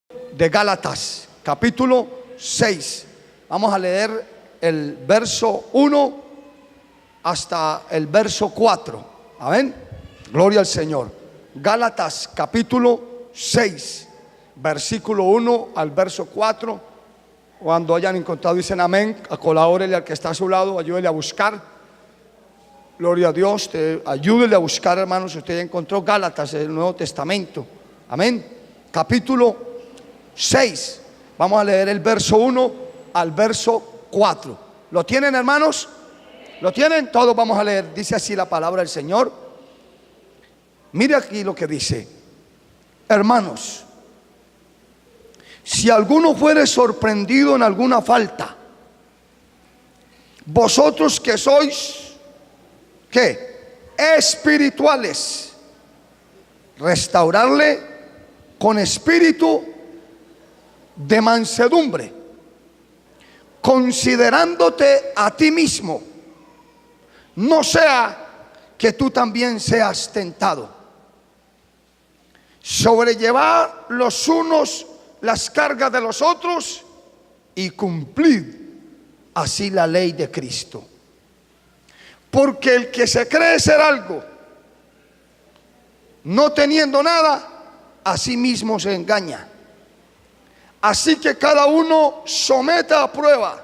de Gálatas, capítulo 6. Vamos a leer el verso 1 hasta el verso 4. Amén. Gloria al Señor. Gálatas, capítulo 6, versículo 1 al verso 4. Cuando hayan encontrado, dicen amén. Colabórele al que está a su lado, ayúdele a buscar. Gloria a Dios. Ayúdele a buscar, hermanos. Si usted ya encontró Gálatas, el Nuevo Testamento. Amén. Capítulo 6. Vamos a leer el verso 1 al verso 4. ¿Lo tienen, hermanos? ¿Lo tienen? Todos vamos a leer. Dice así la palabra del Señor. Mire aquí lo que dice. Hermanos, si alguno fuere sorprendido en alguna falta, vosotros que sois, ¿qué? Espirituales, restaurarle con espíritu de mansedumbre, considerándote a ti mismo, no sea que tú también seas tentado. Sobrellevad los unos las cargas de los otros y cumplid así la ley de Cristo. Porque el que se cree ser algo, no teniendo nada, a sí mismo se engaña. Así que cada uno someta a prueba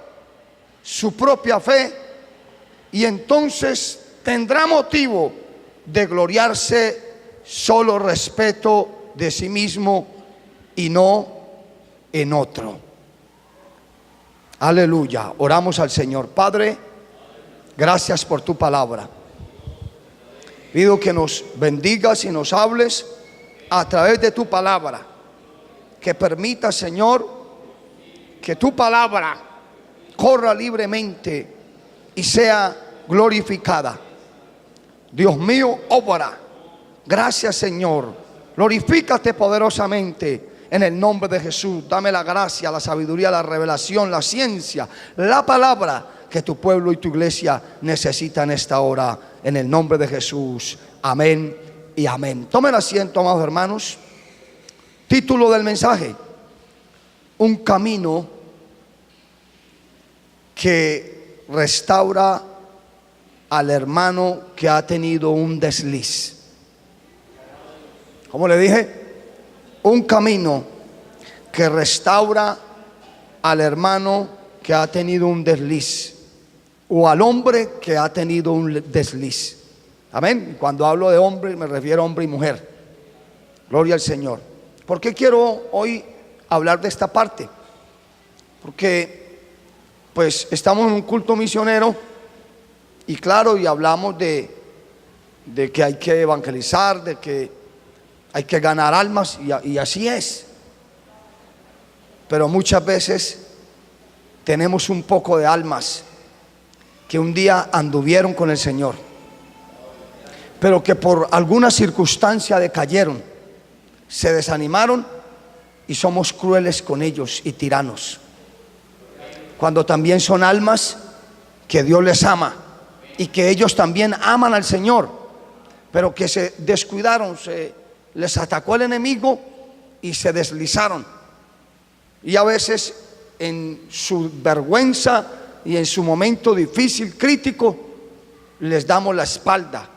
su propia fe, y entonces tendrá motivo de gloriarse solo respeto de sí mismo y no en otro. Aleluya. Oramos al Señor. Padre, gracias por tu palabra. Pido que nos bendigas y nos hables a través de tu palabra. Que permita, Señor, que tu palabra corra libremente y sea glorificada. Dios mío, obra. Gracias, Señor. Glorifícate poderosamente en el nombre de Jesús. Dame la gracia, la sabiduría, la revelación, la ciencia, la palabra que tu pueblo y tu iglesia necesitan en esta hora. En el nombre de Jesús. Amén y amén. Tomen asiento, amados hermanos. Título del mensaje: un camino que restaura al hermano que ha tenido un desliz. ¿Cómo le dije? Un camino que restaura al hermano que ha tenido un desliz, o al hombre que ha tenido un desliz. Amén. Cuando hablo de hombre me refiero a hombre y mujer. Gloria al Señor. ¿Por qué quiero hoy hablar de esta parte? Porque pues estamos en un culto misionero y claro, y hablamos de que hay que evangelizar, de que hay que ganar almas, y así es. Pero muchas veces tenemos un poco de almas que un día anduvieron con el Señor, pero que por alguna circunstancia decayeron, se desanimaron, y somos crueles con ellos y tiranos, cuando también son almas que Dios les ama y que ellos también aman al Señor, pero que se descuidaron, les atacó el enemigo y se deslizaron. Y a veces en su vergüenza y en su momento difícil, crítico, les damos la espalda.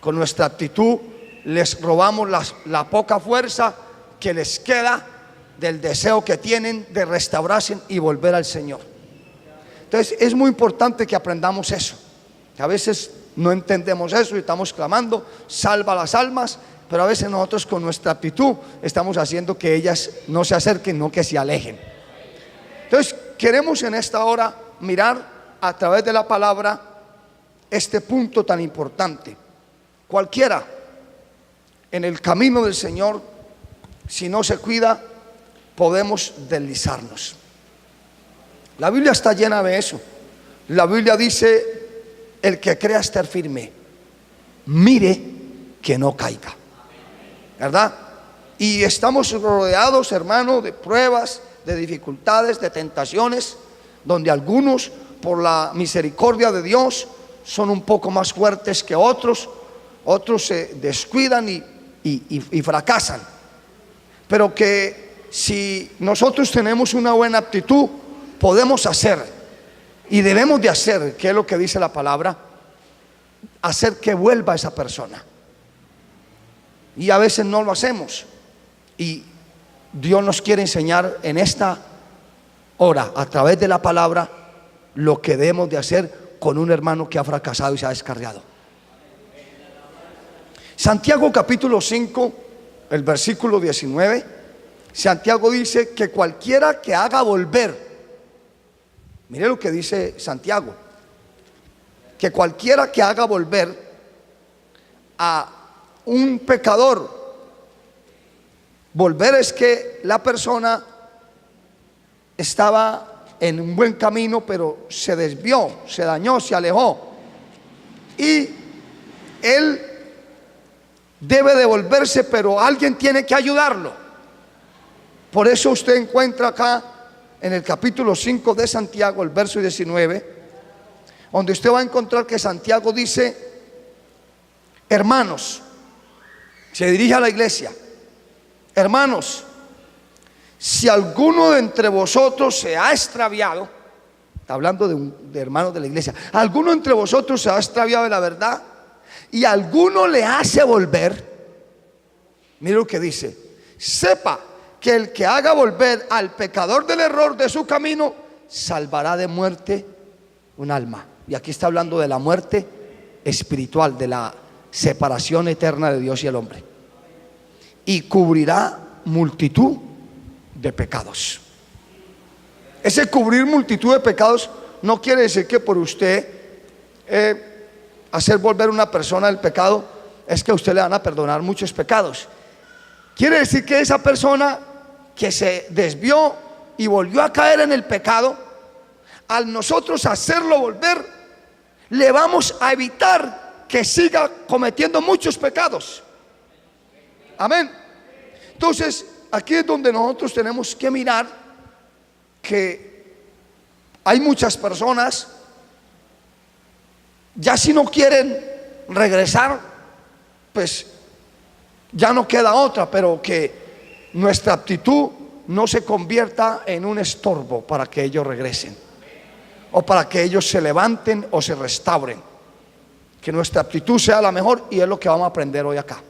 Con nuestra actitud les robamos la poca fuerza que les queda del deseo que tienen de restaurarse y volver al Señor. Entonces es muy importante que aprendamos eso. A veces no entendemos eso y estamos clamando, salva las almas, pero a veces nosotros con nuestra actitud estamos haciendo que ellas no se acerquen, no que se alejen. Entonces queremos en esta hora mirar a través de la palabra este punto tan importante. Cualquiera en el camino del Señor, si no se cuida, podemos deslizarnos. La Biblia está llena de eso. La Biblia dice: el que crea estar firme, mire que no caiga. ¿Verdad? Y estamos rodeados, hermano, de pruebas, de dificultades, de tentaciones, donde algunos, por la misericordia de Dios, son un poco más fuertes que otros. Otros se descuidan y fracasan. Pero que si nosotros tenemos una buena actitud, podemos hacer y debemos de hacer, ¿qué es lo que dice la palabra? Hacer que vuelva esa persona. Y a veces no lo hacemos. Y Dios nos quiere enseñar en esta hora, a través de la palabra, lo que debemos de hacer con un hermano que ha fracasado y se ha descarriado. Santiago capítulo 5, el versículo 19, Santiago dice que cualquiera que haga volver, mire lo que dice Santiago, que cualquiera que haga volver a un pecador, volver es que la persona estaba en un buen camino, pero se desvió, se dañó, se alejó, y él debe devolverse, pero alguien tiene que ayudarlo. Por eso usted encuentra acá en el capítulo 5 de Santiago, el verso 19, donde usted va a encontrar que Santiago dice: hermanos, se dirige a la iglesia, hermanos, si alguno de entre vosotros se ha extraviado, está hablando de hermanos de la iglesia, alguno entre vosotros se ha extraviado de la verdad y alguno le hace volver, mire lo que dice: sepa que el que haga volver al pecador del error de su camino, salvará de muerte un alma. Y aquí está hablando de la muerte espiritual, de la separación eterna de Dios y el hombre, y cubrirá multitud de pecados. Ese cubrir multitud de pecados no quiere decir que por usted hacer volver a una persona del pecado es que a usted le van a perdonar muchos pecados. Quiere decir que esa persona que se desvió y volvió a caer en el pecado, al nosotros hacerlo volver, le vamos a evitar que siga cometiendo muchos pecados. Amén. Entonces, aquí es donde nosotros tenemos que mirar que hay muchas personas, ya si no quieren regresar, pues ya no queda otra, pero que nuestra actitud no se convierta en un estorbo para que ellos regresen, o para que ellos se levanten o se restauren. Que nuestra actitud sea la mejor, y es lo que vamos a aprender hoy acá,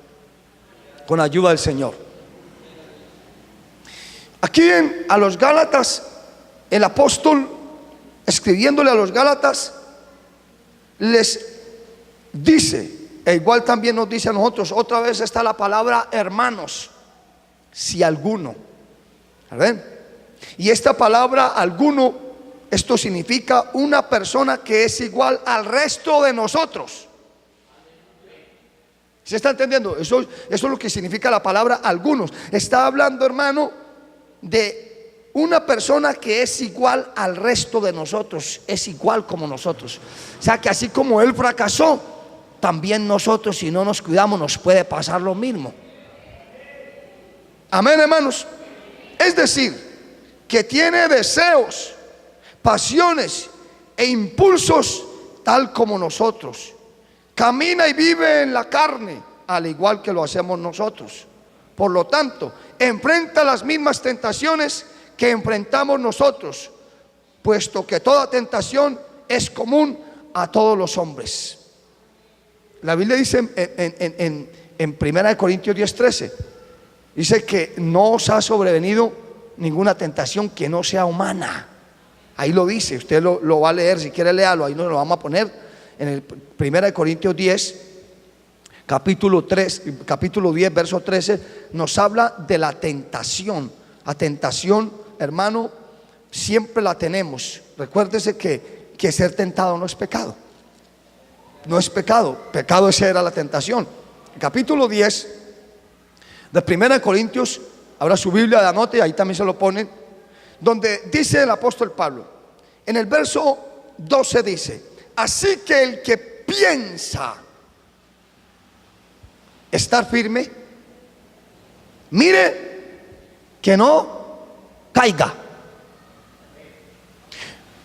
con ayuda del Señor. Aquí a los Gálatas, el apóstol, escribiéndole a los Gálatas, les dice, e igual también nos dice a nosotros, otra vez está la palabra hermanos, si alguno, ¿ven? Y esta palabra alguno, esto significa una persona que es igual al resto de nosotros. ¿Se está entendiendo? Eso es lo que significa la palabra algunos. Está hablando, hermano, de una persona que es igual al resto de nosotros, es igual como nosotros. O sea que así como él fracasó, también nosotros, si no nos cuidamos, nos puede pasar lo mismo. Amén, hermanos. Es decir, que tiene deseos, pasiones e impulsos tal como nosotros. Camina y vive en la carne, al igual que lo hacemos nosotros. Por lo tanto, enfrenta las mismas tentaciones que enfrentamos nosotros, puesto que toda tentación es común a todos los hombres. La Biblia dice en 1 Corintios 10:13, dice que no os ha sobrevenido ninguna tentación que no sea humana. Ahí lo dice, usted lo va a leer, si quiere léalo, ahí nos lo vamos a poner en el 1 Corintios 10, capítulo 10, verso 13, nos habla de la tentación. La tentación, hermano, siempre la tenemos. Recuérdese que ser tentado no es pecado. No es pecado, pecado esa era la tentación. Capítulo 10 de 1 Corintios, ahora su Biblia de anote, ahí también se lo ponen, donde dice el apóstol Pablo, en el verso 12 dice: así que el que piensa estar firme, mire que no caiga.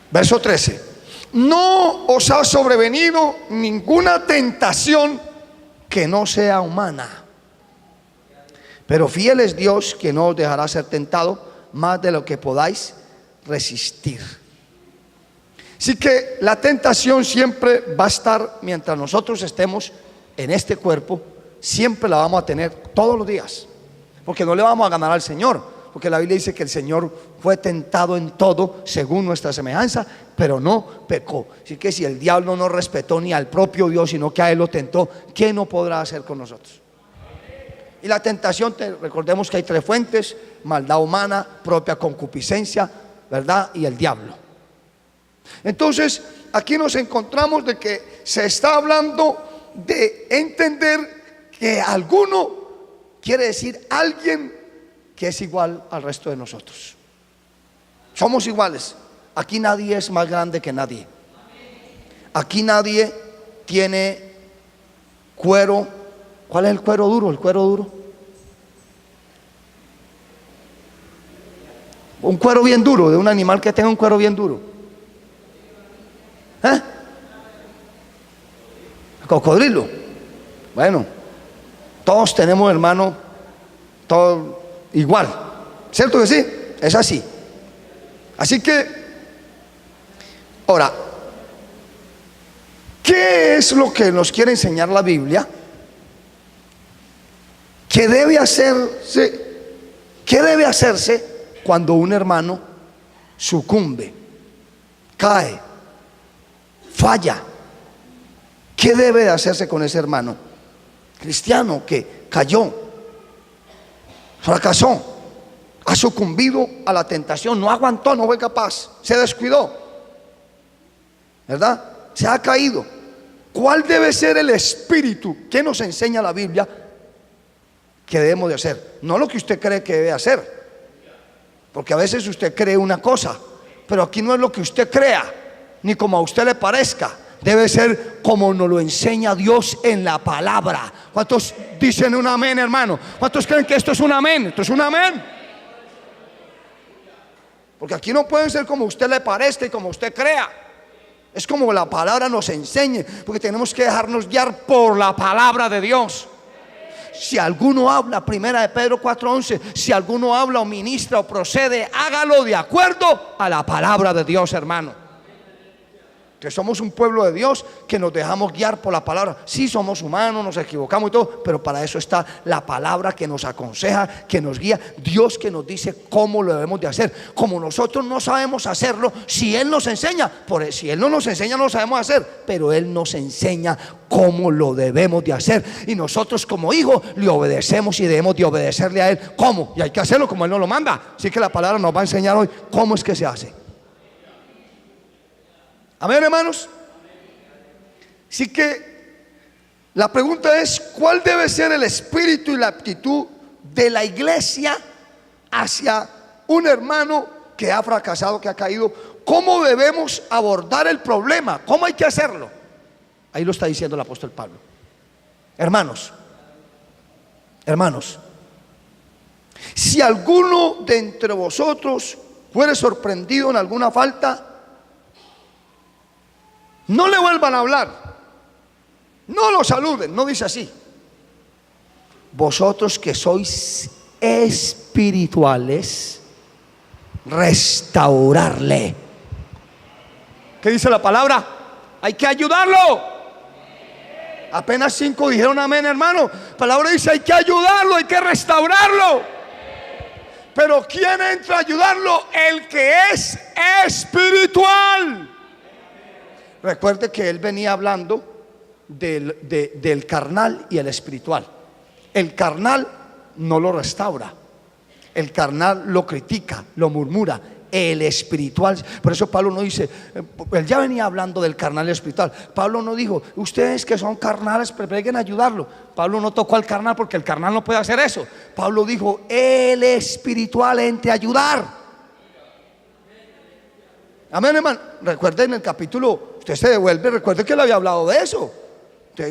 Verso 13: no os ha sobrevenido ninguna tentación que no sea humana, Pero fiel es Dios, que no os dejará ser tentado más de lo que podáis resistir. Así que la tentación siempre va a estar mientras nosotros estemos en este cuerpo, siempre la vamos a tener todos los días, porque no le vamos a ganar al Señor, porque la Biblia dice que el Señor fue tentado en todo según nuestra semejanza, pero no pecó. Así que si el diablo no respetó ni al propio Dios, sino que a él lo tentó, ¿qué no podrá hacer con nosotros? Y la tentación, recordemos que hay tres fuentes: maldad humana, propia concupiscencia, ¿verdad? Y el diablo. Entonces aquí nos encontramos de que se está hablando de entender que alguno quiere decir alguien que es igual al resto de nosotros. Somos iguales. Aquí nadie es más grande que nadie. Aquí nadie tiene cuero. ¿Cuál es el cuero duro? El cuero duro. Un cuero bien duro, de un animal que tenga un cuero bien duro. ¿Eh? Cocodrilo. Bueno, todos tenemos, hermano, todo igual, ¿cierto que sí? Es así. Así que, ahora, ¿qué es lo que nos quiere enseñar la Biblia? ¿Qué debe hacerse cuando un hermano sucumbe, cae, falla? ¿Qué debe de hacerse con ese hermano cristiano que cayó, fracasó, ha sucumbido a la tentación, no aguantó, no fue capaz, se descuidó, ¿verdad? Se ha caído? ¿Cuál debe ser el espíritu que nos enseña la Biblia que debemos de hacer? No lo que usted cree que debe hacer, porque a veces usted cree una cosa, pero aquí no es lo que usted crea, ni como a usted le parezca. Debe ser como nos lo enseña Dios en la palabra. ¿Cuántos dicen un amén, hermano? ¿Cuántos creen que esto es un amén? Esto es un amén. Porque aquí no pueden ser como a usted le parezca y como usted crea. Es como la palabra nos enseñe, porque tenemos que dejarnos guiar por la palabra de Dios. Si alguno habla, primera de Pedro 4:11, si alguno habla o ministra o procede, hágalo de acuerdo a la palabra de Dios, hermano. Que somos un pueblo de Dios que nos dejamos guiar por la palabra. Sí, somos humanos, nos equivocamos y todo, pero para eso está la palabra que nos aconseja, que nos guía, Dios que nos dice cómo lo debemos de hacer. Como nosotros no sabemos hacerlo, si Él nos enseña, si Él no nos enseña no lo sabemos hacer, pero Él nos enseña cómo lo debemos de hacer, y nosotros como hijos le obedecemos y debemos de obedecerle a Él. ¿Cómo? Y hay que hacerlo como Él nos lo manda. Así que la palabra nos va a enseñar hoy cómo es que se hace. Amén, hermanos. Así que la pregunta es: ¿cuál debe ser el espíritu y la actitud de la iglesia hacia un hermano que ha fracasado, que ha caído? ¿Cómo debemos abordar el problema? ¿Cómo hay que hacerlo? Ahí lo está diciendo el apóstol Pablo. Hermanos, si alguno de entre vosotros fuere sorprendido en alguna falta, no le vuelvan a hablar, no lo saluden. No dice así: vosotros que sois espirituales, restaurarle. ¿Qué dice la palabra? Hay que ayudarlo. Apenas 5 dijeron amén, hermano. La palabra dice: hay que ayudarlo, hay que restaurarlo. Pero ¿quién entra a ayudarlo? El que es espiritual. Recuerde que él venía hablando del carnal y el espiritual. El carnal no lo restaura, el carnal lo critica, lo murmura. El espiritual, por eso Pablo no dice, él ya venía hablando del carnal y el espiritual. Pablo no dijo: ustedes que son carnales preguen a ayudarlo. Pablo no tocó al carnal, porque el carnal no puede hacer eso. Pablo dijo: el espiritual entre a ayudar. Amén, hermano. Recuerden el capítulo, usted se devuelve, recuerde que él había hablado de eso.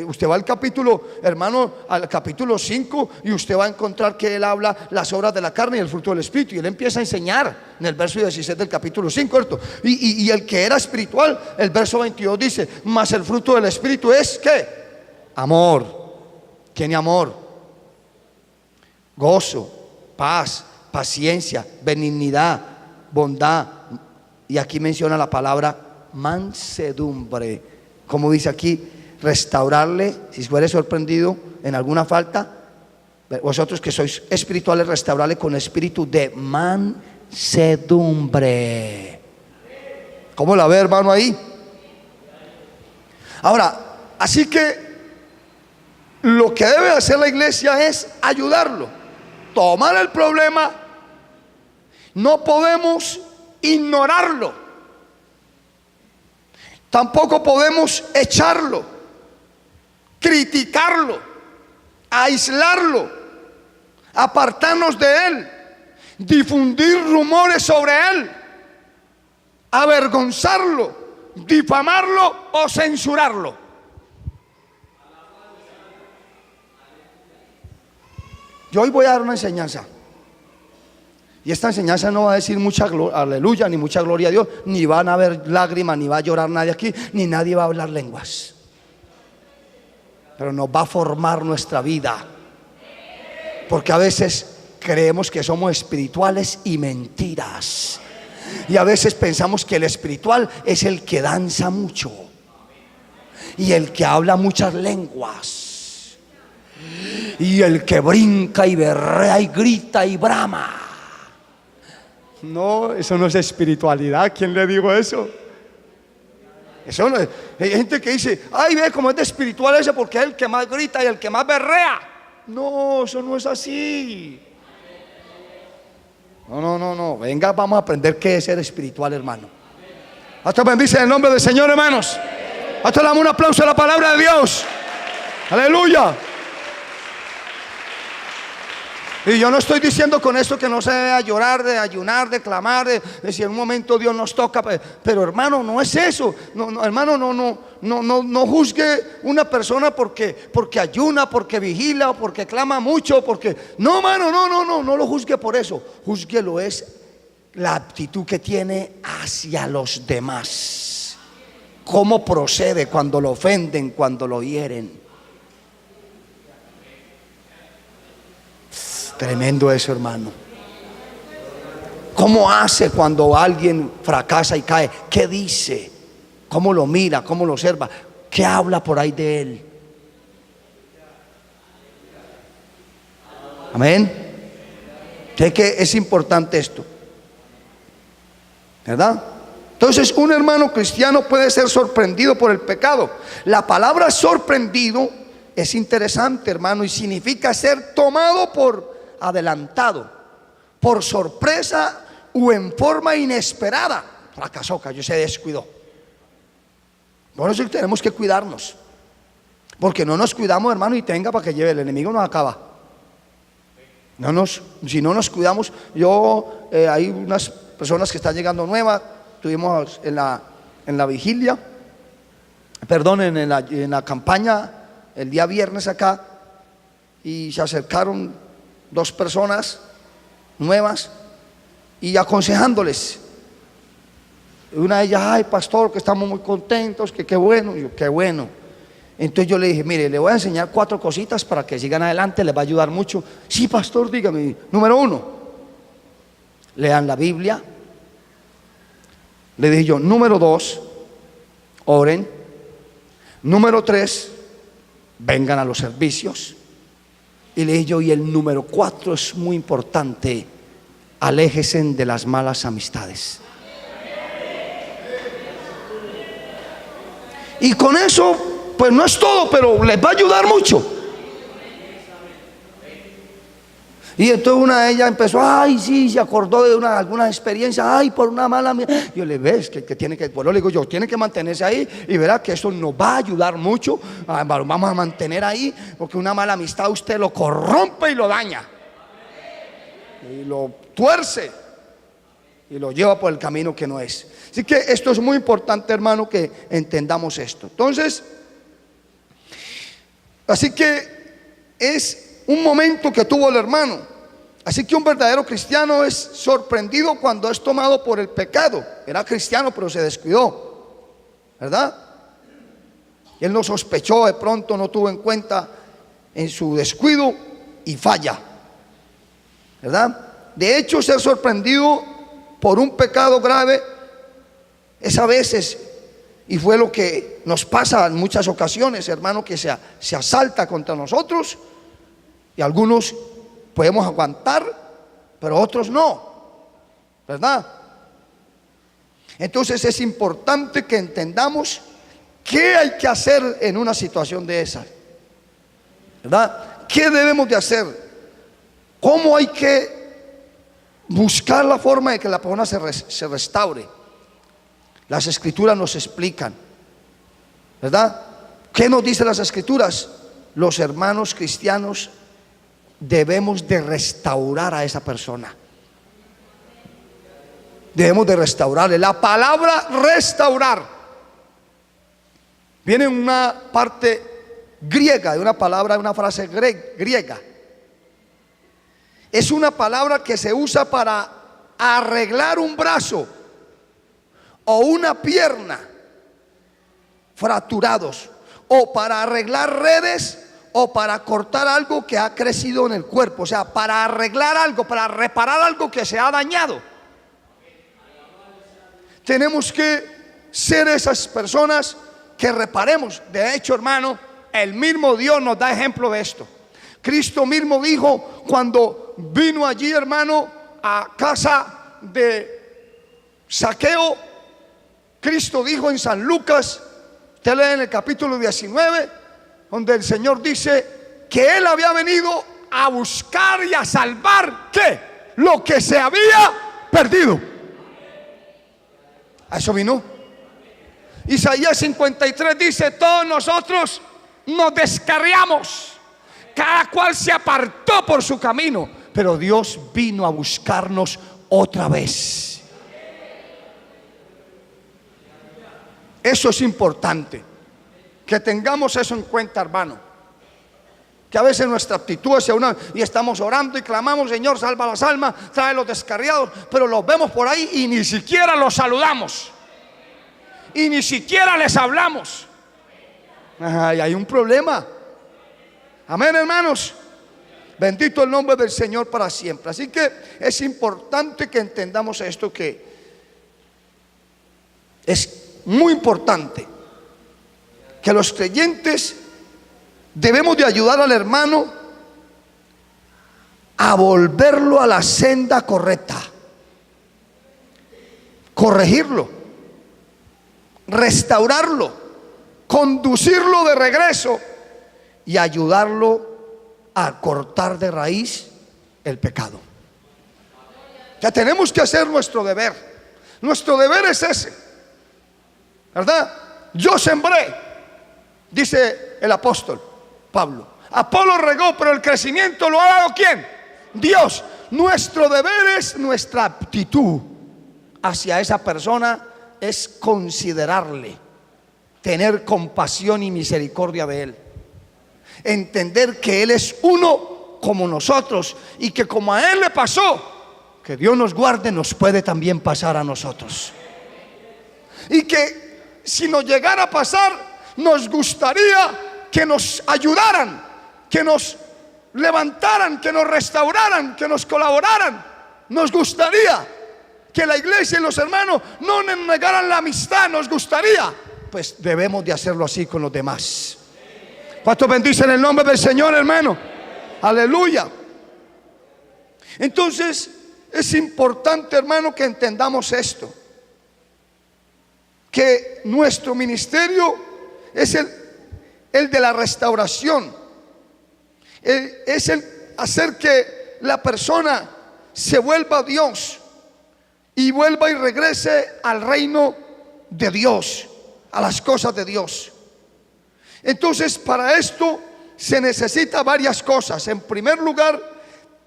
Usted va al capítulo, hermano, al capítulo 5, y usted va a encontrar que él habla las obras de la carne y el fruto del espíritu, y él empieza a enseñar en el verso 16 del capítulo 5, ¿cierto? Y el que era espiritual, el verso 22 dice: mas el fruto del espíritu es ¿qué? Amor. ¿Tiene amor? gozo, paz, paciencia, benignidad, bondad. Y aquí menciona la palabra mansedumbre. Como dice aquí, restaurarle, si fuere sorprendido en alguna falta, vosotros que sois espirituales, restaurarle con espíritu de mansedumbre. ¿Cómo la ve, hermano, ahí? Ahora, así que lo que debe hacer la iglesia es ayudarlo, tomar el problema. No podemos ignorarlo, tampoco podemos echarlo, criticarlo, aislarlo, apartarnos de él, difundir rumores sobre él, avergonzarlo, difamarlo o censurarlo. Yo hoy voy a dar una enseñanza, y esta enseñanza no va a decir mucha aleluya, ni mucha gloria a Dios, ni van a haber lágrimas, ni va a llorar nadie aquí, ni nadie va a hablar lenguas. Pero nos va a formar nuestra vida, porque a veces creemos que somos espirituales y mentiras. Y a veces pensamos que el espiritual es el que danza mucho y el que habla muchas lenguas y el que brinca y berrea y grita y brama. No, eso no es espiritualidad. ¿Quién le dijo eso? Eso no es. Hay gente que dice, ay, ve cómo es de espiritual ese, porque es el que más grita y el que más berrea. No, eso no es así. No. Venga, vamos a aprender qué es ser espiritual, hermano. Hasta bendice en el nombre del Señor, hermanos. Hasta le damos un aplauso a la palabra de Dios. Aleluya. Y yo no estoy diciendo con esto que no se debe llorar, de ayunar, de clamar, de si en un momento Dios nos toca, pero hermano, no es eso. No, hermano, no juzgue una persona porque ayuna, porque vigila, o porque clama mucho, porque no, hermano, no lo juzgue por eso. Júzguelo es la actitud que tiene hacia los demás. Cómo procede cuando lo ofenden, cuando lo hieren. Tremendo eso, hermano. ¿Cómo hace cuando alguien fracasa y cae? ¿Qué dice? ¿Cómo lo mira? ¿Cómo lo observa? ¿Qué habla por ahí de él? Amén. Sé que es importante esto, ¿verdad? Entonces, un hermano cristiano puede ser sorprendido por el pecado. La palabra sorprendido es interesante, hermano, y significa ser tomado por adelantado, por sorpresa o en forma inesperada. Fracasó, cayó, se descuidó. Por eso tenemos que cuidarnos, porque no nos cuidamos, hermano, y tenga para que lleve, el enemigo nos acaba. Si no nos cuidamos, hay unas personas que están llegando nuevas, tuvimos en la vigilia, perdón, en la campaña el día viernes acá, y se acercaron 2 personas nuevas y aconsejándoles. Una de ellas, ay, pastor, que estamos muy contentos, que qué bueno. Y yo, qué bueno. Entonces yo le dije, mire, le voy a enseñar 4 cositas para que sigan adelante, les va a ayudar mucho. Sí, pastor, dígame. Número 1, lean la Biblia. Le dije yo, número 2, oren. Número 3, vengan a los servicios. Y le dije yo, y el número 4 es muy importante, aléjense de las malas amistades. Y con eso, pues no es todo, pero les va a ayudar mucho. Y entonces una de ellas empezó, ay, sí, se acordó de alguna experiencia, ay, por una mala. Yo le ves que tiene que, bueno, le digo yo, tiene que mantenerse ahí y verá que eso nos va a ayudar mucho. Vamos a mantener ahí, porque una mala amistad usted lo corrompe y lo daña, y lo tuerce y lo lleva por el camino que no es. Así que esto es muy importante, hermano, que entendamos esto. Entonces, así que es un momento que tuvo el hermano. Así que un verdadero cristiano es sorprendido cuando es tomado por el pecado. Era cristiano, pero se descuidó, ¿verdad? Y él no sospechó, de pronto no tuvo en cuenta en su descuido y falla. ¿verdad? De hecho, ser sorprendido por un pecado grave es a veces, y fue lo que nos pasa en muchas ocasiones, hermano, que se asalta contra nosotros, y algunos podemos aguantar, pero otros no, ¿verdad? Entonces es importante que entendamos qué hay que hacer en una situación de esa, ¿verdad? ¿Qué debemos de hacer? ¿Cómo hay que buscar la forma de que la persona se restaure? Las escrituras nos explican, ¿verdad? ¿Qué nos dicen las escrituras? Los hermanos cristianos debemos de restaurar a esa persona. Debemos de restaurarle. La palabra restaurar viene en una parte griega, de una palabra, de una frase griega. Es una palabra que se usa para arreglar un brazo o una pierna fracturados, o para arreglar redes, o para cortar algo que ha crecido en el cuerpo. O sea, para arreglar algo, para reparar algo que se ha dañado. Tenemos que ser esas personas que reparemos. De hecho, hermano, el mismo Dios nos da ejemplo de esto. Cristo mismo dijo cuando vino allí, hermano, a casa de Zaqueo. Cristo dijo en San Lucas, usted lee en el capítulo 19, donde el Señor dice que Él había venido a buscar y a salvar, ¿qué? Lo que se había perdido. A eso vino. Isaías 53 dice: todos nosotros nos descarriamos, cada cual se apartó por su camino, pero Dios vino a buscarnos otra vez. Eso es importante, que tengamos eso en cuenta, hermano. Que a veces nuestra actitud hacia una, y estamos orando y clamamos: Señor, salva las almas, trae los descarriados, pero los vemos por ahí y ni siquiera los saludamos, y ni siquiera les hablamos. Y hay un problema. Amén, hermanos. Bendito el nombre del Señor para siempre. Así que es importante que entendamos esto, que es muy importante que los creyentes debemos de ayudar al hermano a volverlo a la senda correcta, corregirlo, restaurarlo, conducirlo de regreso y ayudarlo a cortar de raíz el pecado. Ya tenemos que hacer nuestro deber. Nuestro deber es ese, ¿verdad? Yo sembré, dice el apóstol Pablo. Apolo regó, pero el crecimiento lo ha dado ¿quién? Dios. Nuestro deber es, nuestra actitud hacia esa persona es considerarle, tener compasión y misericordia de él, entender que él es uno como nosotros, y que como a él le pasó, que Dios nos guarde, nos puede también pasar a nosotros. Y que si nos llegara a pasar, nos gustaría que nos ayudaran, que nos levantaran, que nos restauraran, que nos colaboraran. Nos gustaría que la iglesia y los hermanos no nos negaran la amistad. Nos gustaría. Pues debemos de hacerlo así con los demás. ¿Cuántos bendicen el nombre del Señor, hermano? Aleluya. Entonces es importante, hermano, que entendamos esto, que nuestro ministerio es el de la restauración, es el hacer que la persona se vuelva a Dios y vuelva y regrese al reino de Dios, a las cosas de Dios. Entonces, para esto se necesita varias cosas. En primer lugar,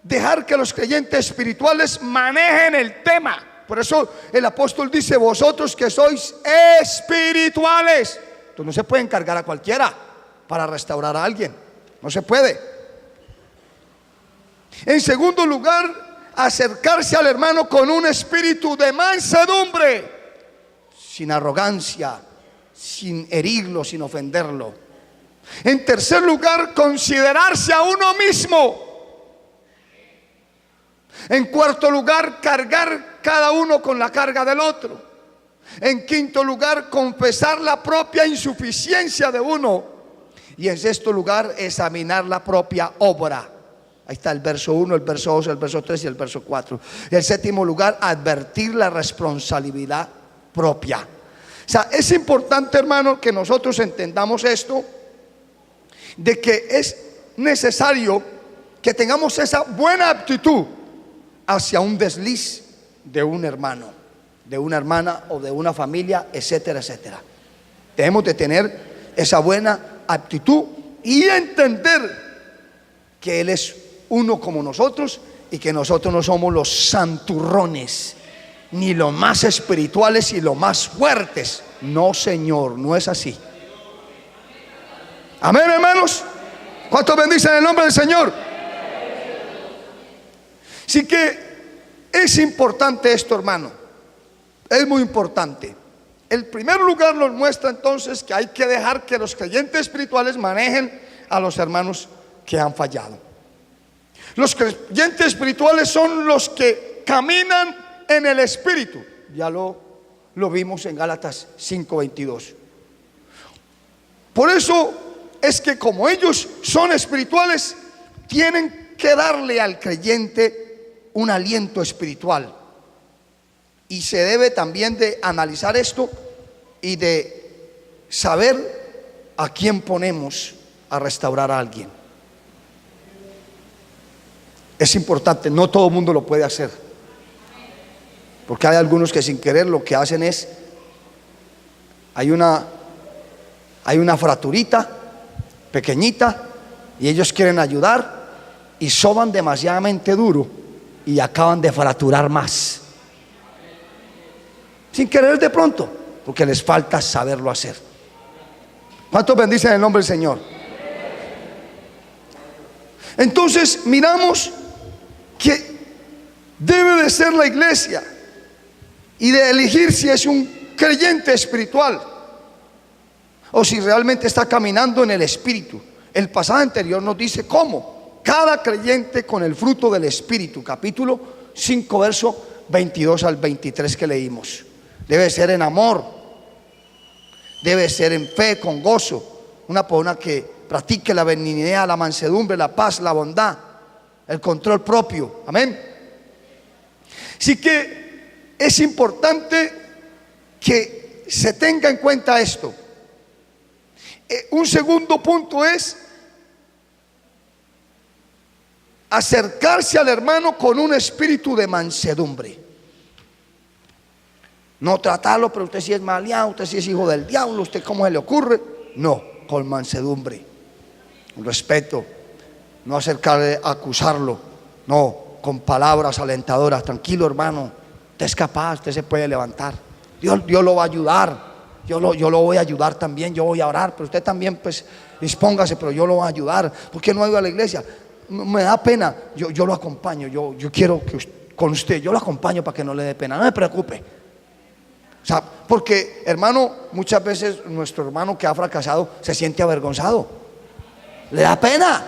dejar que los creyentes espirituales manejen el tema. Por eso el apóstol dice: vosotros que sois espirituales. Entonces no se puede encargar a cualquiera para restaurar a alguien. No se puede. En segundo lugar, acercarse al hermano con un espíritu de mansedumbre, sin arrogancia, sin herirlo, sin ofenderlo. En tercer lugar, considerarse a uno mismo. En cuarto lugar, cargar cada uno con la carga del otro. En quinto lugar, confesar la propia insuficiencia de uno. Y en sexto lugar, examinar la propia obra. Ahí está el verso 1, el verso 2, el verso 3 y el verso 4. Y en séptimo lugar, advertir la responsabilidad propia. O sea, es importante, hermano, que nosotros entendamos esto, de que es necesario que tengamos esa buena actitud hacia un desliz de un hermano, de una hermana o de una familia, etcétera, etcétera. Debemos de tener esa buena actitud y entender que Él es uno como nosotros y que nosotros no somos los santurrones, ni los más espirituales y los más fuertes. No, Señor, no es así. Amén, hermanos. ¿Cuántos bendicen el nombre del Señor? Así que es importante esto, hermano. Es muy importante. El primer lugar nos muestra entonces que hay que dejar que los creyentes espirituales manejen a los hermanos que han fallado. Los creyentes espirituales son los que caminan en el Espíritu. Ya lo vimos en Gálatas 5:22. Por eso es que como ellos son espirituales, tienen que darle al creyente un aliento espiritual. Y se debe también de analizar esto y de saber a quién ponemos a restaurar a alguien. Es importante, no todo el mundo lo puede hacer, porque hay algunos que sin querer lo que hacen es, hay una fracturita pequeñita y ellos quieren ayudar y soban demasiadamente duro y acaban de fracturar más, sin querer de pronto, porque les falta saberlo hacer. ¿Cuántos bendicen el nombre del Señor? Entonces miramos que debe de ser la iglesia y de elegir si es un creyente espiritual o si realmente está caminando en el Espíritu. El pasaje anterior nos dice cómo cada creyente con el fruto del Espíritu, capítulo 5, verso 22 al 23 que leímos. Debe ser en amor, debe ser en fe, con gozo, una persona que practique la benignidad, la mansedumbre, la paz, la bondad, el control propio. Amén. Así que es importante que se tenga en cuenta esto. Un segundo punto es acercarse al hermano con un espíritu de mansedumbre. No tratarlo, pero usted sí es maleado, usted sí es hijo del diablo, usted cómo se le ocurre. No, con mansedumbre, con respeto. No acercarle a acusarlo, no, con palabras alentadoras. Tranquilo, hermano, usted es capaz, usted se puede levantar. Dios lo va a ayudar. Yo lo voy a ayudar también, yo voy a orar, pero usted también pues dispóngase, pero yo lo voy a ayudar. ¿Por qué no ha ido a la iglesia? Me da pena, yo lo acompaño, yo quiero que con usted, yo lo acompaño para que no le dé pena, no me preocupe. O sea, porque hermano, muchas veces nuestro hermano que ha fracasado se siente avergonzado, le da pena.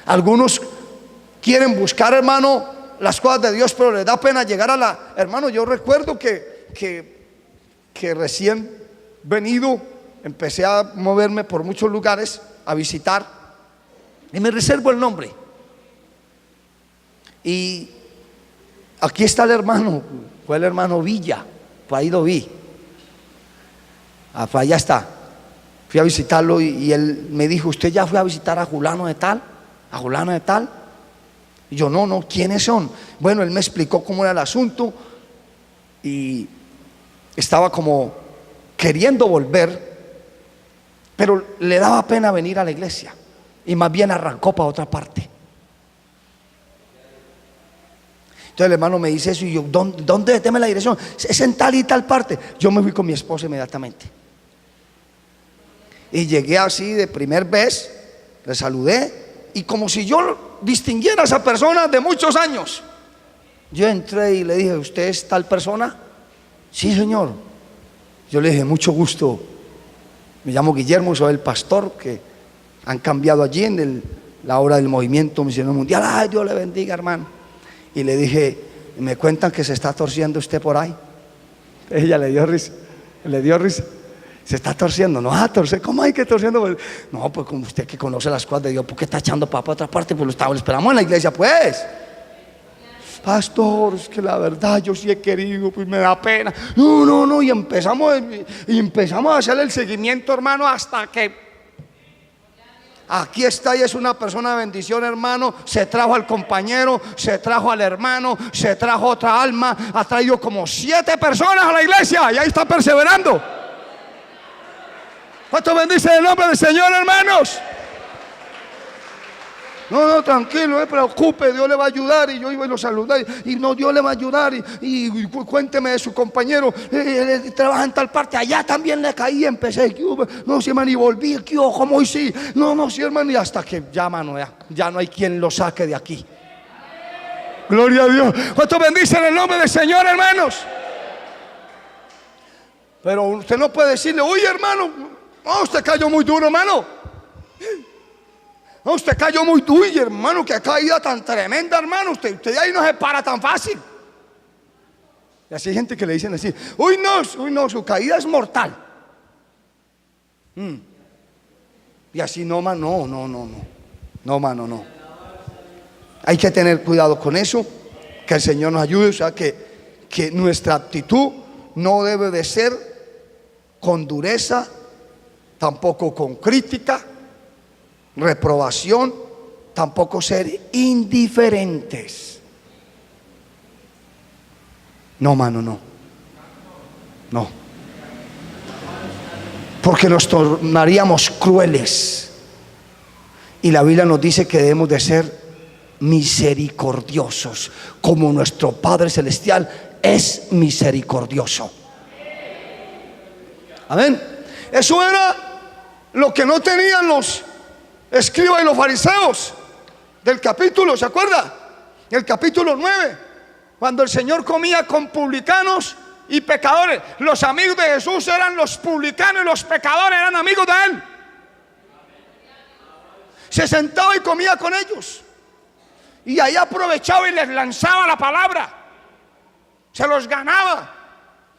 Algunos quieren buscar, hermano, las cosas de Dios, pero les da pena llegar a la... Hermano, yo recuerdo que recién venido empecé a moverme por muchos lugares a visitar, y me reservo el nombre. Y aquí está el hermano, fue el hermano Villa, por ahí lo vi. Allá está. Fui a visitarlo y él me dijo: ¿usted ya fue a visitar a Julano de tal? ¿A Julano de tal? Y yo, no, ¿quiénes son? Bueno, él me explicó cómo era el asunto y estaba como queriendo volver, pero le daba pena venir a la iglesia y más bien arrancó para otra parte. Entonces el hermano me dice eso y yo, ¿dónde? Deme la dirección. Es en tal y tal parte. Yo me fui con mi esposa inmediatamente y llegué así de primer vez, le saludé y como si yo distinguiera a esa persona de muchos años, yo entré y le dije: ¿usted es tal persona? Sí, señor. Yo le dije: mucho gusto, me llamo Guillermo, soy el pastor que han cambiado allí en la obra del movimiento misionero mundial. Ay, Dios le bendiga, hermano. Y le dije, me cuentan que se está torciendo usted por ahí. Ella le dio risa, le dio risa. Se está torciendo, no, torcer, ¿cómo hay que torciendo? No, pues como usted que conoce las cosas de Dios, ¿por qué está echando para otra parte? Pues lo esperamos en la iglesia, pues. Pastor, es que la verdad yo sí he querido, pues me da pena. No, y empezamos a hacer el seguimiento, hermano, hasta que aquí está y es una persona de bendición, hermano. Se trajo al compañero, se trajo al hermano, se trajo otra alma, ha traído como 7 personas a la iglesia y ahí está perseverando. ¿Cuánto bendice el nombre del Señor, hermanos? No, tranquilo, no se preocupe, Dios le va a ayudar. Y yo iba y lo saludé. Y no, Dios le va a ayudar. Y cuénteme de su compañero. Él trabaja en tal parte. Allá también le caí. Empecé. No, sí, hermano, y volví. ¿Cómo hice? No, sí, hermano. Y hasta que ya, mano, ya no hay quien lo saque de aquí. Gloria a Dios. ¿Cuánto bendice en el nombre del Señor, hermanos? Pero usted no puede decirle, oye, hermano, no, usted cayó muy duro, hermano. No, usted cayó muy duro, hermano, que caída tan tremenda, hermano. Usted ahí no se para tan fácil. Y así hay gente que le dicen así, uy, no, su caída es mortal. Y así, no, mano, no, mano, no. Hay que tener cuidado con eso, que el Señor nos ayude. O sea, que nuestra actitud no debe de ser con dureza, tampoco con crítica, reprobación, tampoco ser indiferentes. No, mano, no. Porque nos tornaríamos crueles. Y la Biblia nos dice que debemos de ser misericordiosos, como nuestro Padre Celestial es misericordioso. Amén. Eso era lo que no tenían los escribas y los fariseos del capítulo, ¿se acuerda? El capítulo 9, cuando el Señor comía con publicanos y pecadores. Los amigos de Jesús eran los publicanos y los pecadores eran amigos de Él. Se sentaba y comía con ellos, y ahí aprovechaba y les lanzaba la palabra, se los ganaba.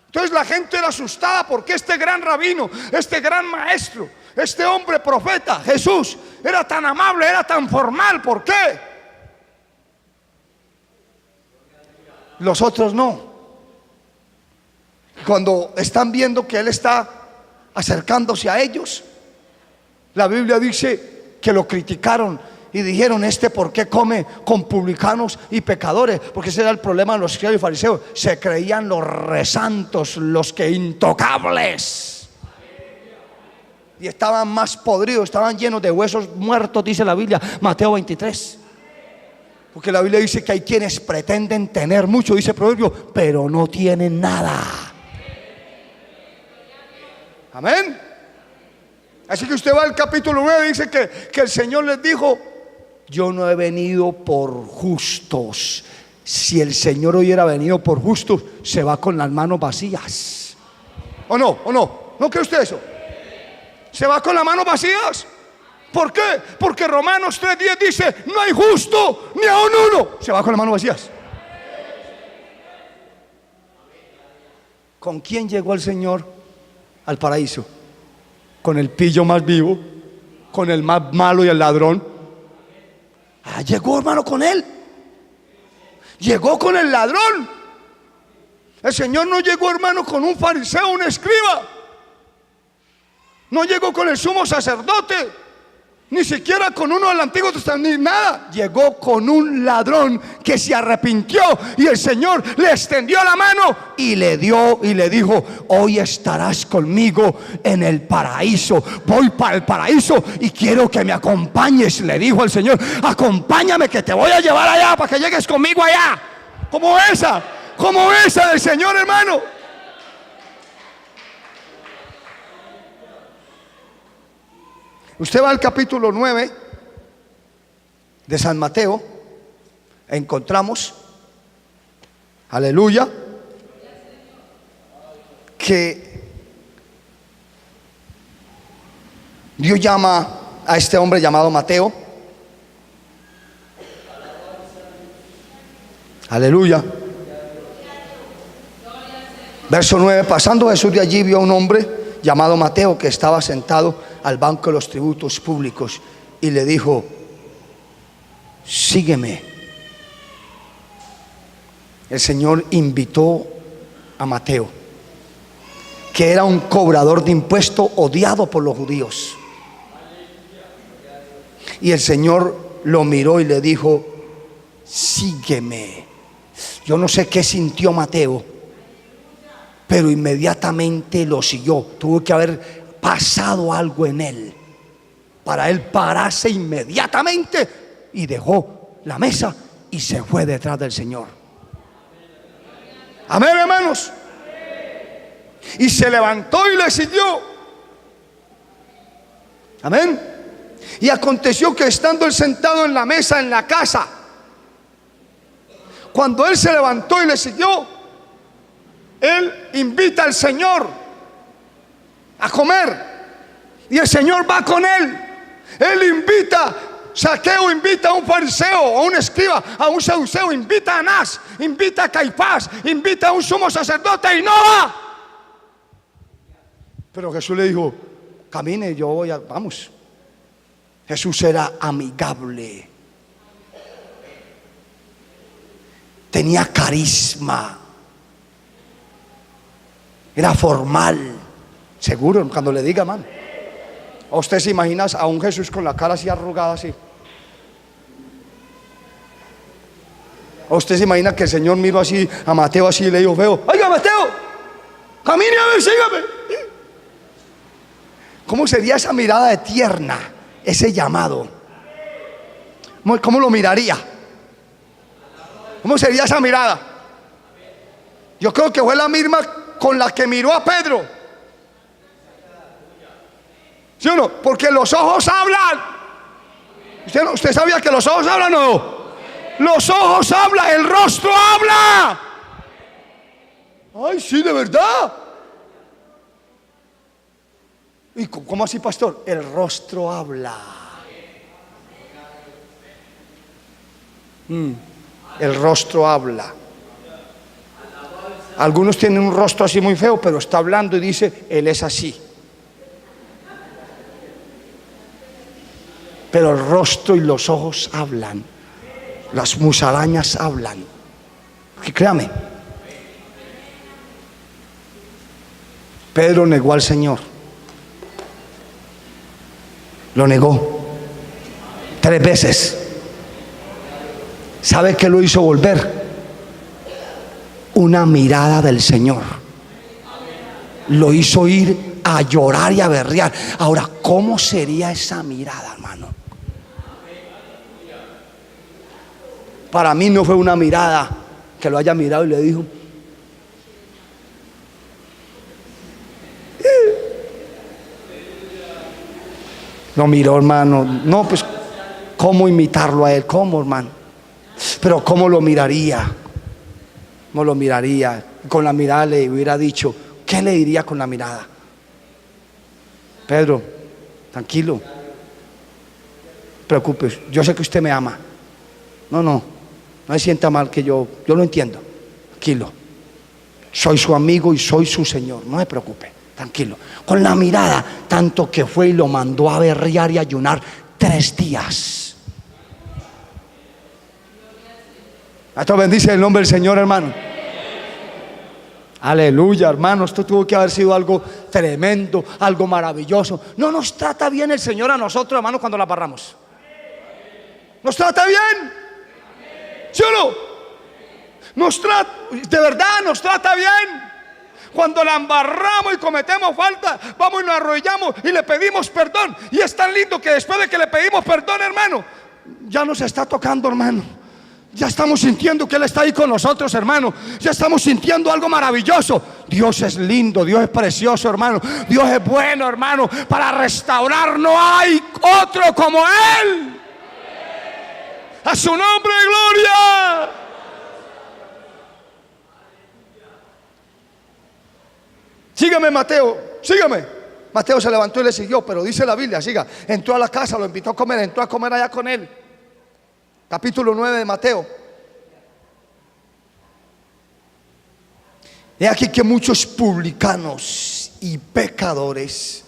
Entonces la gente era asustada porque este gran rabino, este gran maestro, este hombre profeta, Jesús, era tan amable, era tan formal. ¿Por qué? Los otros no. Cuando están viendo que Él está acercándose a ellos, la Biblia dice que lo criticaron y dijeron, ¿por qué come con publicanos y pecadores? Porque ese era el problema de los escribas y fariseos. Se creían los resantos, los que intocables, y estaban más podridos, estaban llenos de huesos muertos, dice la Biblia, Mateo 23. Porque la Biblia dice que hay quienes pretenden tener mucho, dice el proverbio, pero no tienen nada. Amén. Así que usted va al capítulo 9 y dice que el Señor les dijo, yo no he venido por justos. Si el Señor hubiera venido por justos, se va con las manos vacías. ¿O no? ¿No cree usted eso? Se va con las manos vacías. ¿Por qué? Porque Romanos 3:10 dice, no hay justo ni aun uno. Se va con las manos vacías. ¿Con quién llegó el Señor al paraíso? Con el pillo más vivo, con el más malo y el ladrón. Llegó, hermano, con él. Llegó con el ladrón. El Señor no llegó, hermano, con un fariseo, un escriba. No llegó con el sumo sacerdote, ni siquiera con uno del Antiguo Testamento, ni nada. Llegó con un ladrón que se arrepintió, y el Señor le extendió la mano y le dio y le dijo, hoy estarás conmigo en el paraíso. Voy para el paraíso y quiero que me acompañes, le dijo el Señor. Acompáñame, que te voy a llevar allá para que llegues conmigo allá. Como esa del Señor, hermano. Usted va al capítulo 9 de San Mateo, encontramos, aleluya, que Dios llama a este hombre llamado Mateo Aleluya. Verso 9. Pasando Jesús de allí, vio a un hombre llamado Mateo que estaba sentado al banco de los tributos públicos y le dijo: sígueme. El Señor invitó a Mateo, que era un cobrador de impuestos odiado por los judíos. Y el Señor lo miró y le dijo: sígueme. Yo no sé qué sintió Mateo, pero inmediatamente lo siguió. Tuvo que haber pasado algo en él para él pararse inmediatamente, y dejó la mesa y se fue detrás del Señor. Amén, hermanos. Y se levantó y le siguió. Amén. Y aconteció que estando él sentado en la mesa en la casa, cuando él se levantó y le siguió, él invita al Señor a comer, y el Señor va con él. Él invita, Zaqueo invita a un fariseo, a un escriba, a un saduceo, invita a Anás, invita a Caifás, invita a un sumo sacerdote y no va. Pero Jesús le dijo: camine, yo voy a, vamos. Jesús era amigable, tenía carisma, era formal. Seguro, cuando le diga, hermano. ¿O usted se imagina a un Jesús con la cara así arrugada así? ¿O usted se imagina que el Señor miró así a Mateo así y le dijo feo: oiga, Mateo, camine a ver, sígame? ¿Cómo sería esa mirada de tierna, ese llamado? ¿Cómo lo miraría? ¿Cómo sería esa mirada? Yo creo que fue la misma con la que miró a Pedro. ¿Sí o no? Porque los ojos hablan. ¿Usted sabía que los ojos hablan o no? Los ojos hablan, el rostro habla. Ay, sí, de verdad. ¿Y cómo así, pastor? El rostro habla. El rostro habla. Algunos tienen un rostro así muy feo, pero está hablando y dice: él es así. Pero el rostro y los ojos hablan. Las musarañas hablan. Y créame, Pedro negó al Señor. Lo negó 3 veces. ¿Sabe qué lo hizo volver? Una mirada del Señor. Lo hizo ir a llorar y a berrear. Ahora, ¿cómo sería esa mirada, hermano? Para mí no fue una mirada que lo haya mirado y le dijo: no miró, hermano. No, pues, ¿cómo imitarlo a él? ¿Cómo, hermano? Pero ¿cómo lo miraría? ¿Cómo lo miraría? Con la mirada le hubiera dicho, ¿qué le diría con la mirada? Pedro, tranquilo, preocupes, yo sé que usted me ama. No se sienta mal, que yo lo entiendo. Tranquilo, soy su amigo y soy su Señor, no se preocupe, tranquilo. Con la mirada, tanto que fue y lo mandó a berrear y ayunar 3 días. Esto bendice el nombre del Señor, hermano. Aleluya, hermano. Esto tuvo que haber sido algo tremendo, algo maravilloso. No nos trata bien el Señor a nosotros, hermano, cuando la barramos. ¿Nos trata bien? ¿Sí o no? De verdad nos trata bien. Cuando la embarramos y cometemos falta, vamos y nos arrodillamos y le pedimos perdón. Y es tan lindo que después de que le pedimos perdón, hermano, ya nos está tocando, hermano. Ya estamos sintiendo que Él está ahí con nosotros, hermano. Ya estamos sintiendo algo maravilloso. Dios es lindo, Dios es precioso, hermano. Dios es bueno, hermano. Para restaurar no hay otro como Él. A su nombre, gloria. Sígame, Mateo, sígame. Mateo se levantó y le siguió, pero dice la Biblia, siga. Entró a la casa, lo invitó a comer, entró a comer allá con él. Capítulo 9 de Mateo. He aquí que muchos publicanos y pecadores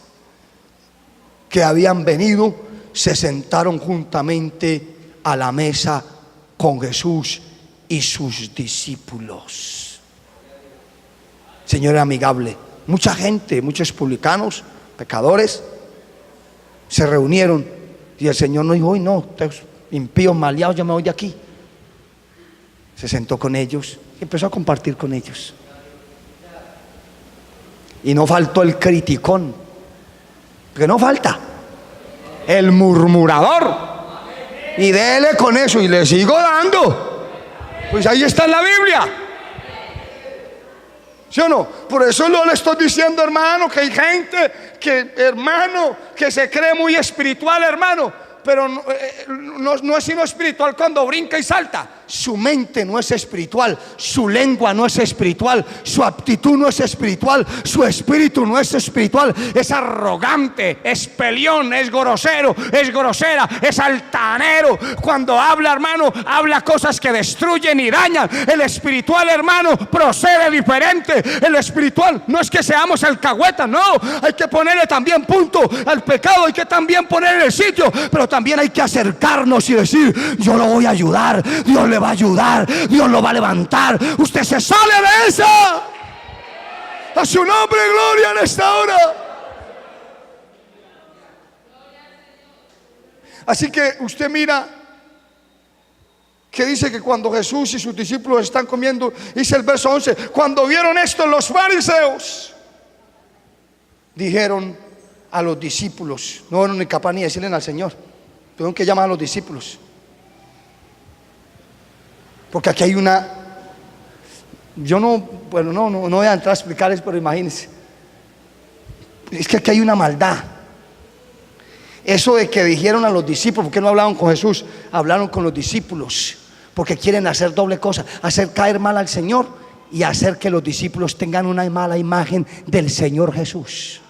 que habían venido se sentaron juntamente a la mesa con Jesús y sus discípulos. Señor amigable, mucha gente, muchos publicanos, pecadores, se reunieron y el Señor no dijo: hoy no, ustedes impíos, maleados, yo me voy de aquí. Se sentó con ellos y empezó a compartir con ellos. Y no faltó el criticón, porque no falta el murmurador. Y dele con eso, y le sigo dando. Pues ahí está en la Biblia, ¿sí o no? Por eso no le estoy diciendo, hermano, que hay gente que, hermano, que se cree muy espiritual, hermano, pero no es sino espiritual cuando brinca y salta. Su mente no es espiritual, su lengua no es espiritual, su aptitud no es espiritual, su espíritu no es espiritual. Es arrogante, es peleón, es grosero, es grosera, es altanero. Cuando habla, hermano, habla cosas que destruyen y dañan. El espiritual, hermano, procede diferente. El espiritual no es que seamos alcahuetas, no. Hay que ponerle también punto al pecado, hay que también ponerle el sitio, pero también hay que acercarnos y decir: yo lo voy a ayudar, Dios le va a ayudar, Dios lo va a levantar. Usted se sale de esa. A su nombre, gloria en esta hora. Así que usted mira que dice que cuando Jesús y sus discípulos están comiendo, dice el verso 11: cuando vieron esto, los fariseos dijeron a los discípulos, no eran ni capaz ni decirle al Señor, tuvieron que llamar a los discípulos. Porque aquí hay una, yo no voy a entrar a explicarles, pero imagínense, es que aquí hay una maldad. Eso de que dijeron a los discípulos, ¿por qué no hablaron con Jesús? Hablaron con los discípulos, porque quieren hacer doble cosa: hacer caer mal al Señor y hacer que los discípulos tengan una mala imagen del Señor Jesús.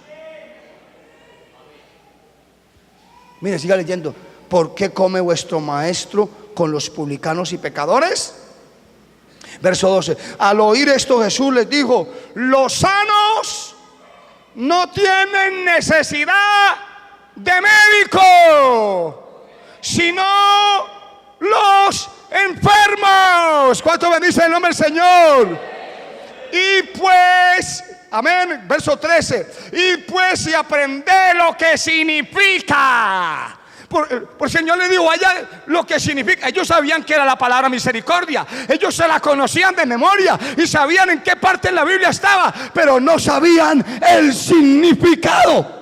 Mire, siga leyendo. ¿Por qué come vuestro maestro con los publicanos y pecadores? Verso 12: al oír esto, Jesús les dijo: los sanos no tienen necesidad de médico, sino los enfermos. ¿Cuánto bendice el nombre del Señor? Y pues, amén. Verso 13: y pues si aprendé lo que significa. Por el Señor le dijo: vaya lo que significa. Ellos sabían que era la palabra misericordia, ellos se la conocían de memoria y sabían en qué parte en la Biblia estaba, pero no sabían el significado.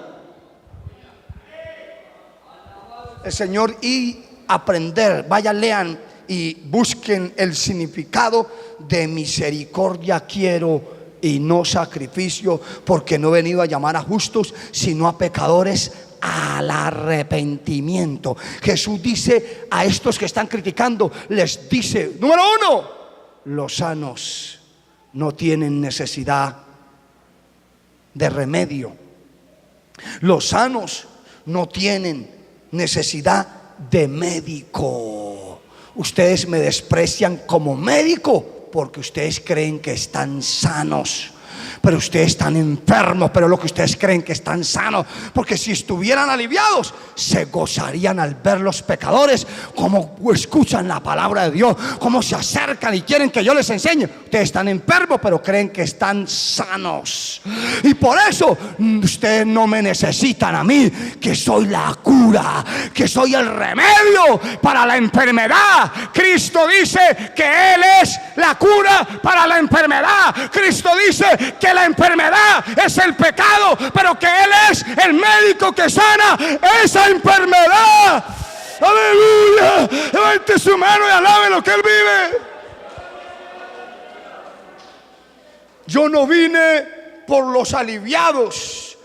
El Señor, y aprender, vaya, lean y busquen el significado de misericordia quiero y no sacrificio, porque no he venido a llamar a justos sino a pecadores al arrepentimiento. Jesús dice a estos que están criticando, les dice: número uno, los sanos no tienen necesidad de remedio. Los sanos no tienen necesidad de médico. Ustedes me desprecian como médico porque ustedes creen que están sanos, pero ustedes están enfermos. Pero lo que ustedes creen que están sanos, porque si estuvieran aliviados se gozarían al ver los pecadores como escuchan la palabra de Dios, como se acercan y quieren que yo les enseñe. Ustedes están enfermos pero creen que están sanos, y por eso ustedes no me necesitan a mí, que soy la cura, que soy el remedio para la enfermedad. Cristo dice que Él es la cura para la enfermedad. Cristo dice que la enfermedad es el pecado, pero que Él es el médico que sana esa enfermedad. Aleluya. Levante su mano y alabe lo que Él vive. Yo no vine por los aliviados.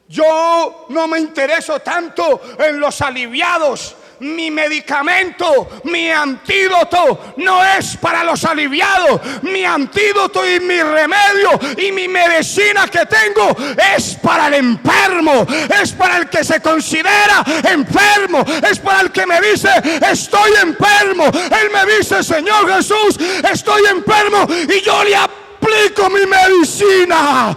Yo no me intereso tanto en los aliviados. Mi medicamento, mi antídoto no es para los aliviados. Mi antídoto y mi remedio y mi medicina que tengo es para el enfermo, es para el que se considera enfermo, es para el que me dice: estoy enfermo. Él me dice: Señor Jesús, estoy enfermo, y yo le aplico mi medicina.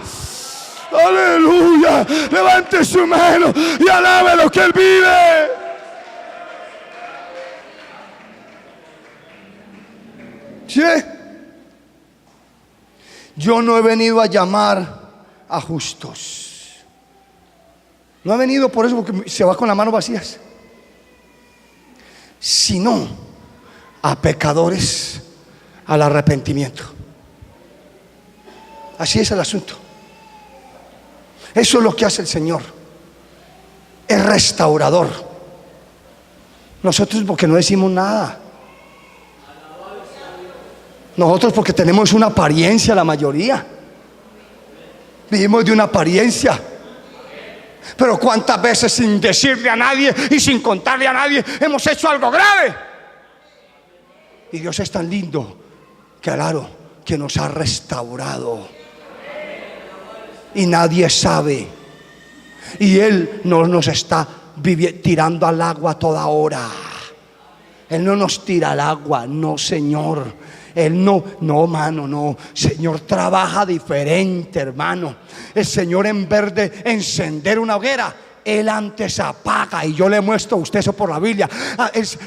Aleluya. Levante su mano y alabe lo que Él vive. ¿Sí? Yo no he venido a llamar a justos. No he venido por eso, porque se va con las manos vacías, sino a pecadores al arrepentimiento. Así es el asunto. Eso es lo que hace el Señor. Es restaurador. Nosotros porque no decimos nada. Nosotros porque tenemos una apariencia, la mayoría. Vivimos de una apariencia. Pero cuántas veces sin decirle a nadie y sin contarle a nadie hemos hecho algo grave. Y Dios es tan lindo, claro, que nos ha restaurado. Y nadie sabe. Y Él no nos está tirando al agua a toda hora. Él no nos tira al agua, no, Señor. Él no, hermano, no. Señor trabaja diferente, hermano. El Señor, en vez de encender una hoguera, Él antes apaga. Y yo le muestro a usted eso por la Biblia.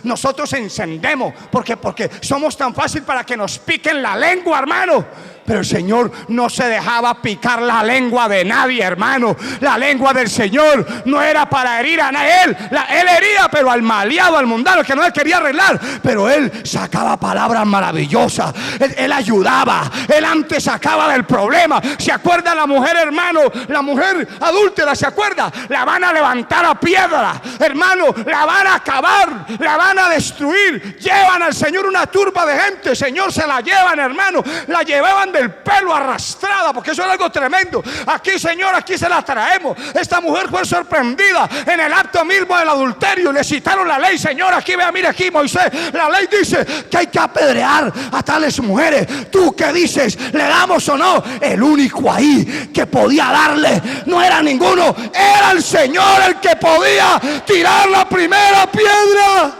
Nosotros encendemos porque somos tan fácil para que nos piquen la lengua, hermano. Pero el Señor no se dejaba picar la lengua de nadie, hermano. La lengua del Señor no era para herir a nadie. Él hería, pero al maleado, al mundano, que no le quería arreglar. Pero Él sacaba palabras maravillosas. Él ayudaba. Él antes sacaba del problema. ¿Se acuerda la mujer, hermano? La mujer adúltera, ¿se acuerda? La van a levantar a piedra, hermano. La van a acabar. La van a destruir. Llevan al Señor una turba de gente. Señor, se la llevan, hermano. La llevaban del pelo arrastrada, porque eso es algo tremendo. Aquí, Señor, aquí se la traemos. Esta mujer fue sorprendida en el acto mismo del adulterio. Le citaron la ley. Señor, aquí vea, mire aquí, Moisés, la ley dice que hay que apedrear a tales mujeres. ¿Tú qué dices? ¿Le damos o no? El único ahí que podía darle no era ninguno, era el Señor el que podía tirar la primera piedra.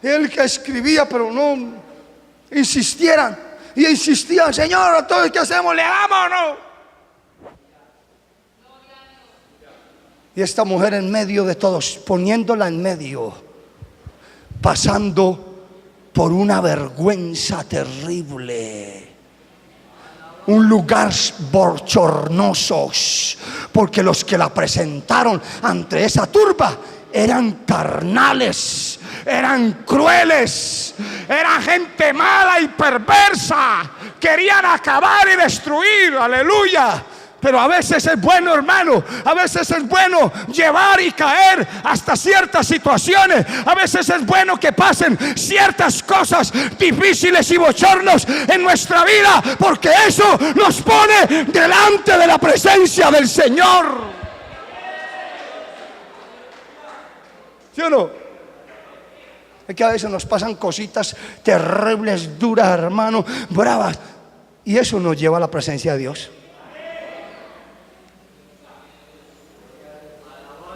Él que escribía, pero no insistieran. Y insistían, Señor, entonces ¿qué hacemos? ¿Le damos o no? Y esta mujer en medio de todos, poniéndola en medio, pasando por una vergüenza terrible, un lugar bochornoso, porque los que la presentaron ante esa turba eran carnales, eran crueles, eran gente mala y perversa, querían acabar y destruir, aleluya. Pero a veces es bueno, hermano, a veces es bueno llevar y caer hasta ciertas situaciones. A veces es bueno que pasen ciertas cosas difíciles y bochornos en nuestra vida, porque eso nos pone delante de la presencia del Señor. ¿Sí o no? Es que a veces nos pasan cositas terribles, duras, hermano, bravas, y eso nos lleva a la presencia de Dios.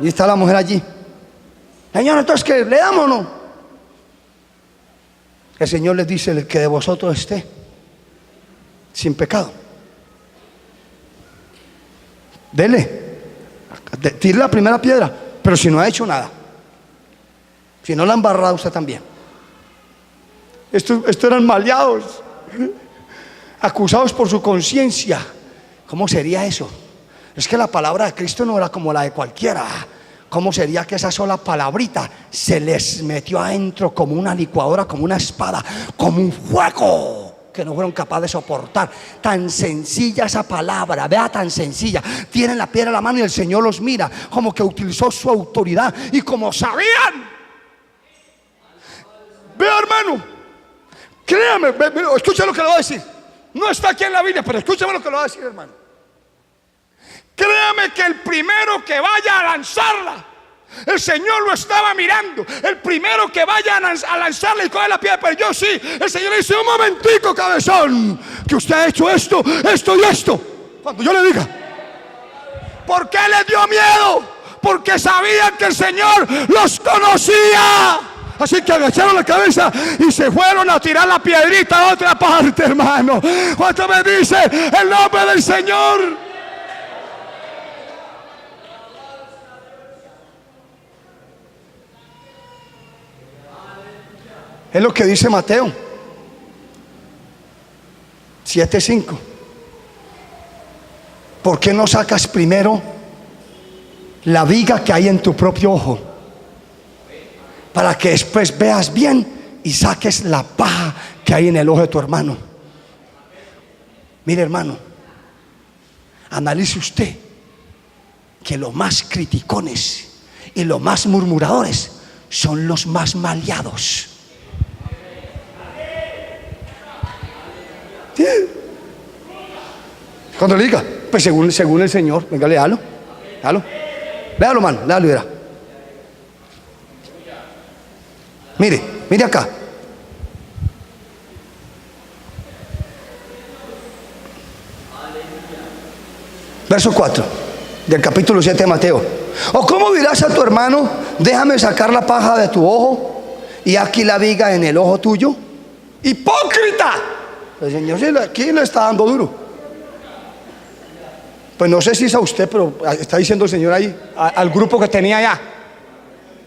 Y está la mujer allí. Señor, entonces ¿qué? ¿Le damos o no? El Señor les dice: el que de vosotros esté sin pecado, dele, tire la primera piedra. Pero si no ha hecho nada, si no la ha embarrado usted también. Estos eran maleados, acusados por su conciencia. ¿Cómo sería eso? Es que la palabra de Cristo no era como la de cualquiera. ¿Cómo sería que esa sola palabrita se les metió adentro como una licuadora, como una espada, como un fuego, que no fueron capaces de soportar? Tan sencilla esa palabra, vea, tan sencilla. Tienen la piedra en la mano y el Señor los mira, como que utilizó su autoridad. Y como sabían, vea, hermano, créame, escucha lo que le voy a decir. No está aquí en la Biblia, pero escúchame lo que le voy a decir, hermano. Créame que el primero que vaya a lanzarla, el Señor lo estaba mirando. El primero que vaya a lanzarla y coge la piedra, pero yo sí. El Señor le dice: un momentico, cabezón, que usted ha hecho esto, esto y esto. Cuando yo le diga. ¿Por qué le dio miedo? Porque sabían que el Señor los conocía. Así que agacharon la cabeza y se fueron a tirar la piedrita a otra parte, hermano. ¿Cuánto me dice el nombre del Señor? Es lo que dice Mateo 7:5. ¿Por qué no sacas primero la viga que hay en tu propio ojo, para que después veas bien y saques la paja que hay en el ojo de tu hermano? Mire, hermano, analice usted que los más criticones y los más murmuradores son los más maleados. ¿Sí? Cuando le diga, pues según el Señor, venga, léalo. Léalo, hermano, léalo y verá. Mire acá. Verso 4 del capítulo 7 de Mateo. ¿O cómo dirás a tu hermano, déjame sacar la paja de tu ojo y aquí la viga en el ojo tuyo? ¡Hipócrita! El Señor aquí le está dando duro. Pues no sé si es a usted, pero está diciendo el Señor ahí, al grupo que tenía allá.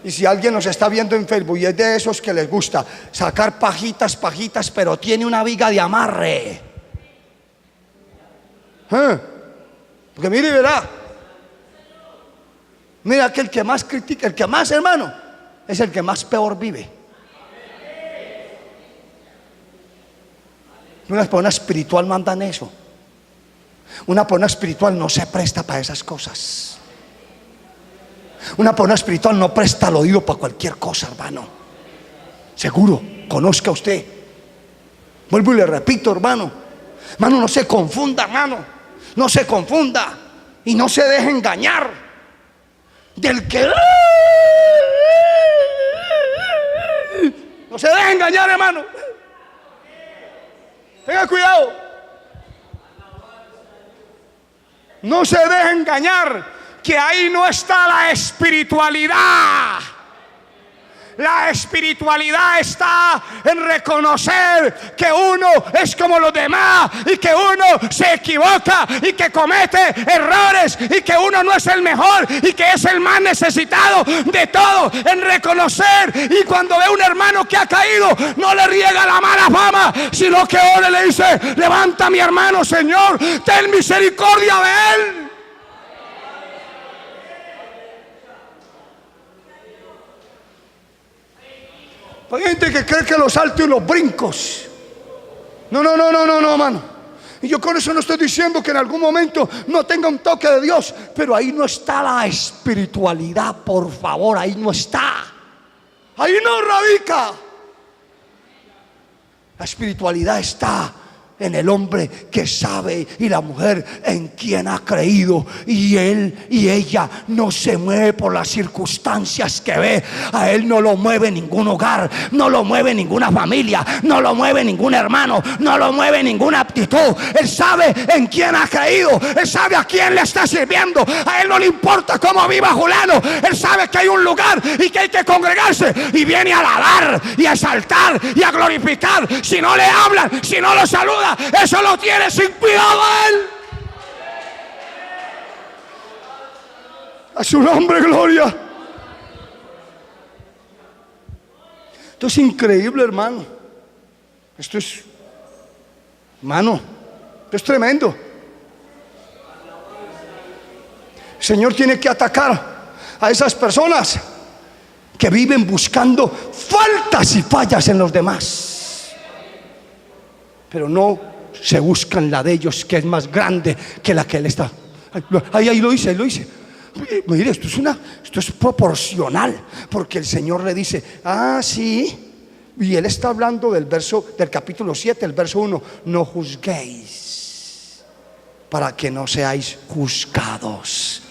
Y si alguien nos está viendo en Facebook y es de esos que les gusta sacar pajitas, pero tiene una viga de amarre. Porque mire y verá. Mira que el que más critica, el que más, hermano, es el que más peor vive. Una persona espiritual mandan eso. Una persona espiritual no se presta para esas cosas. Una persona espiritual no presta el oído para cualquier cosa, hermano. Seguro, conozca usted. Vuelvo y le repito, hermano. Hermano, no se confunda, hermano. No se confunda y no se deje engañar del que... No se deje engañar, hermano. Tenga cuidado. No se deje engañar, que ahí no está la espiritualidad. La espiritualidad está en reconocer que uno es como los demás y que uno se equivoca y que comete errores y que uno no es el mejor y que es el más necesitado de todo. En reconocer, y cuando ve un hermano que ha caído, no le riega la mala fama, sino que ora y le dice: levanta a mi hermano, Señor, ten misericordia de él. Hay gente que cree que los saltos y los brincos. No, hermano. Y yo con eso no estoy diciendo que en algún momento no tenga un toque de Dios, pero ahí no está la espiritualidad, por favor, ahí no está. Ahí no radica. La espiritualidad está en el hombre que sabe y la mujer en quien ha creído, y él y ella no se mueve por las circunstancias que ve. A él no lo mueve ningún hogar, no lo mueve ninguna familia, no lo mueve ningún hermano, no lo mueve ninguna aptitud. Él sabe en quién ha creído, él sabe a quién le está sirviendo. A él no le importa cómo viva Julano, él sabe que hay un lugar y que hay que congregarse, y viene a alabar y a exaltar y a glorificar. Si no le hablan, si no lo saludan, eso lo tiene sin cuidado a él. A su nombre, gloria. Esto es increíble, hermano. Esto es, hermano, esto es tremendo. El Señor tiene que atacar a esas personas que viven buscando faltas y fallas en los demás, pero no se buscan la de ellos, que es más grande que la que él está. Ahí lo dice, Mire, esto es proporcional, porque el Señor le dice: sí. Y él está hablando del capítulo 7, el verso 1. No juzguéis para que no seáis juzgados.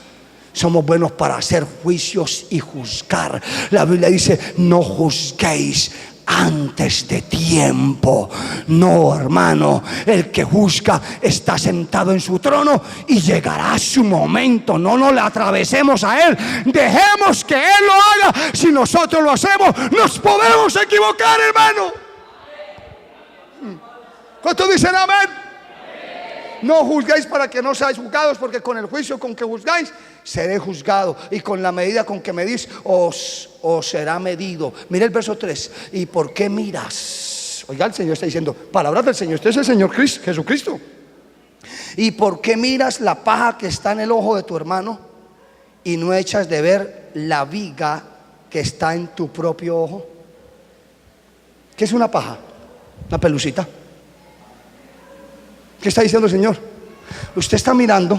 Somos buenos para hacer juicios y juzgar. La Biblia dice: no juzguéis antes de tiempo. No, hermano, el que juzga está sentado en su trono y llegará su momento. No nos le atravesemos a él, dejemos que él lo haga, si nosotros lo hacemos, nos podemos equivocar, hermano. ¿Cuántos dicen amén? No juzguéis para que no seáis juzgados, porque con el juicio con que juzgáis, seré juzgado, y con la medida con que medís, os será medido. Mira el verso 3. ¿Y por qué miras? Oiga, el Señor está diciendo, palabras del Señor. Usted es el Señor Jesucristo. ¿Y por qué miras la paja que está en el ojo de tu hermano y no echas de ver la viga que está en tu propio ojo? ¿Qué es una paja? Una pelucita. ¿Qué está diciendo el Señor? Usted está mirando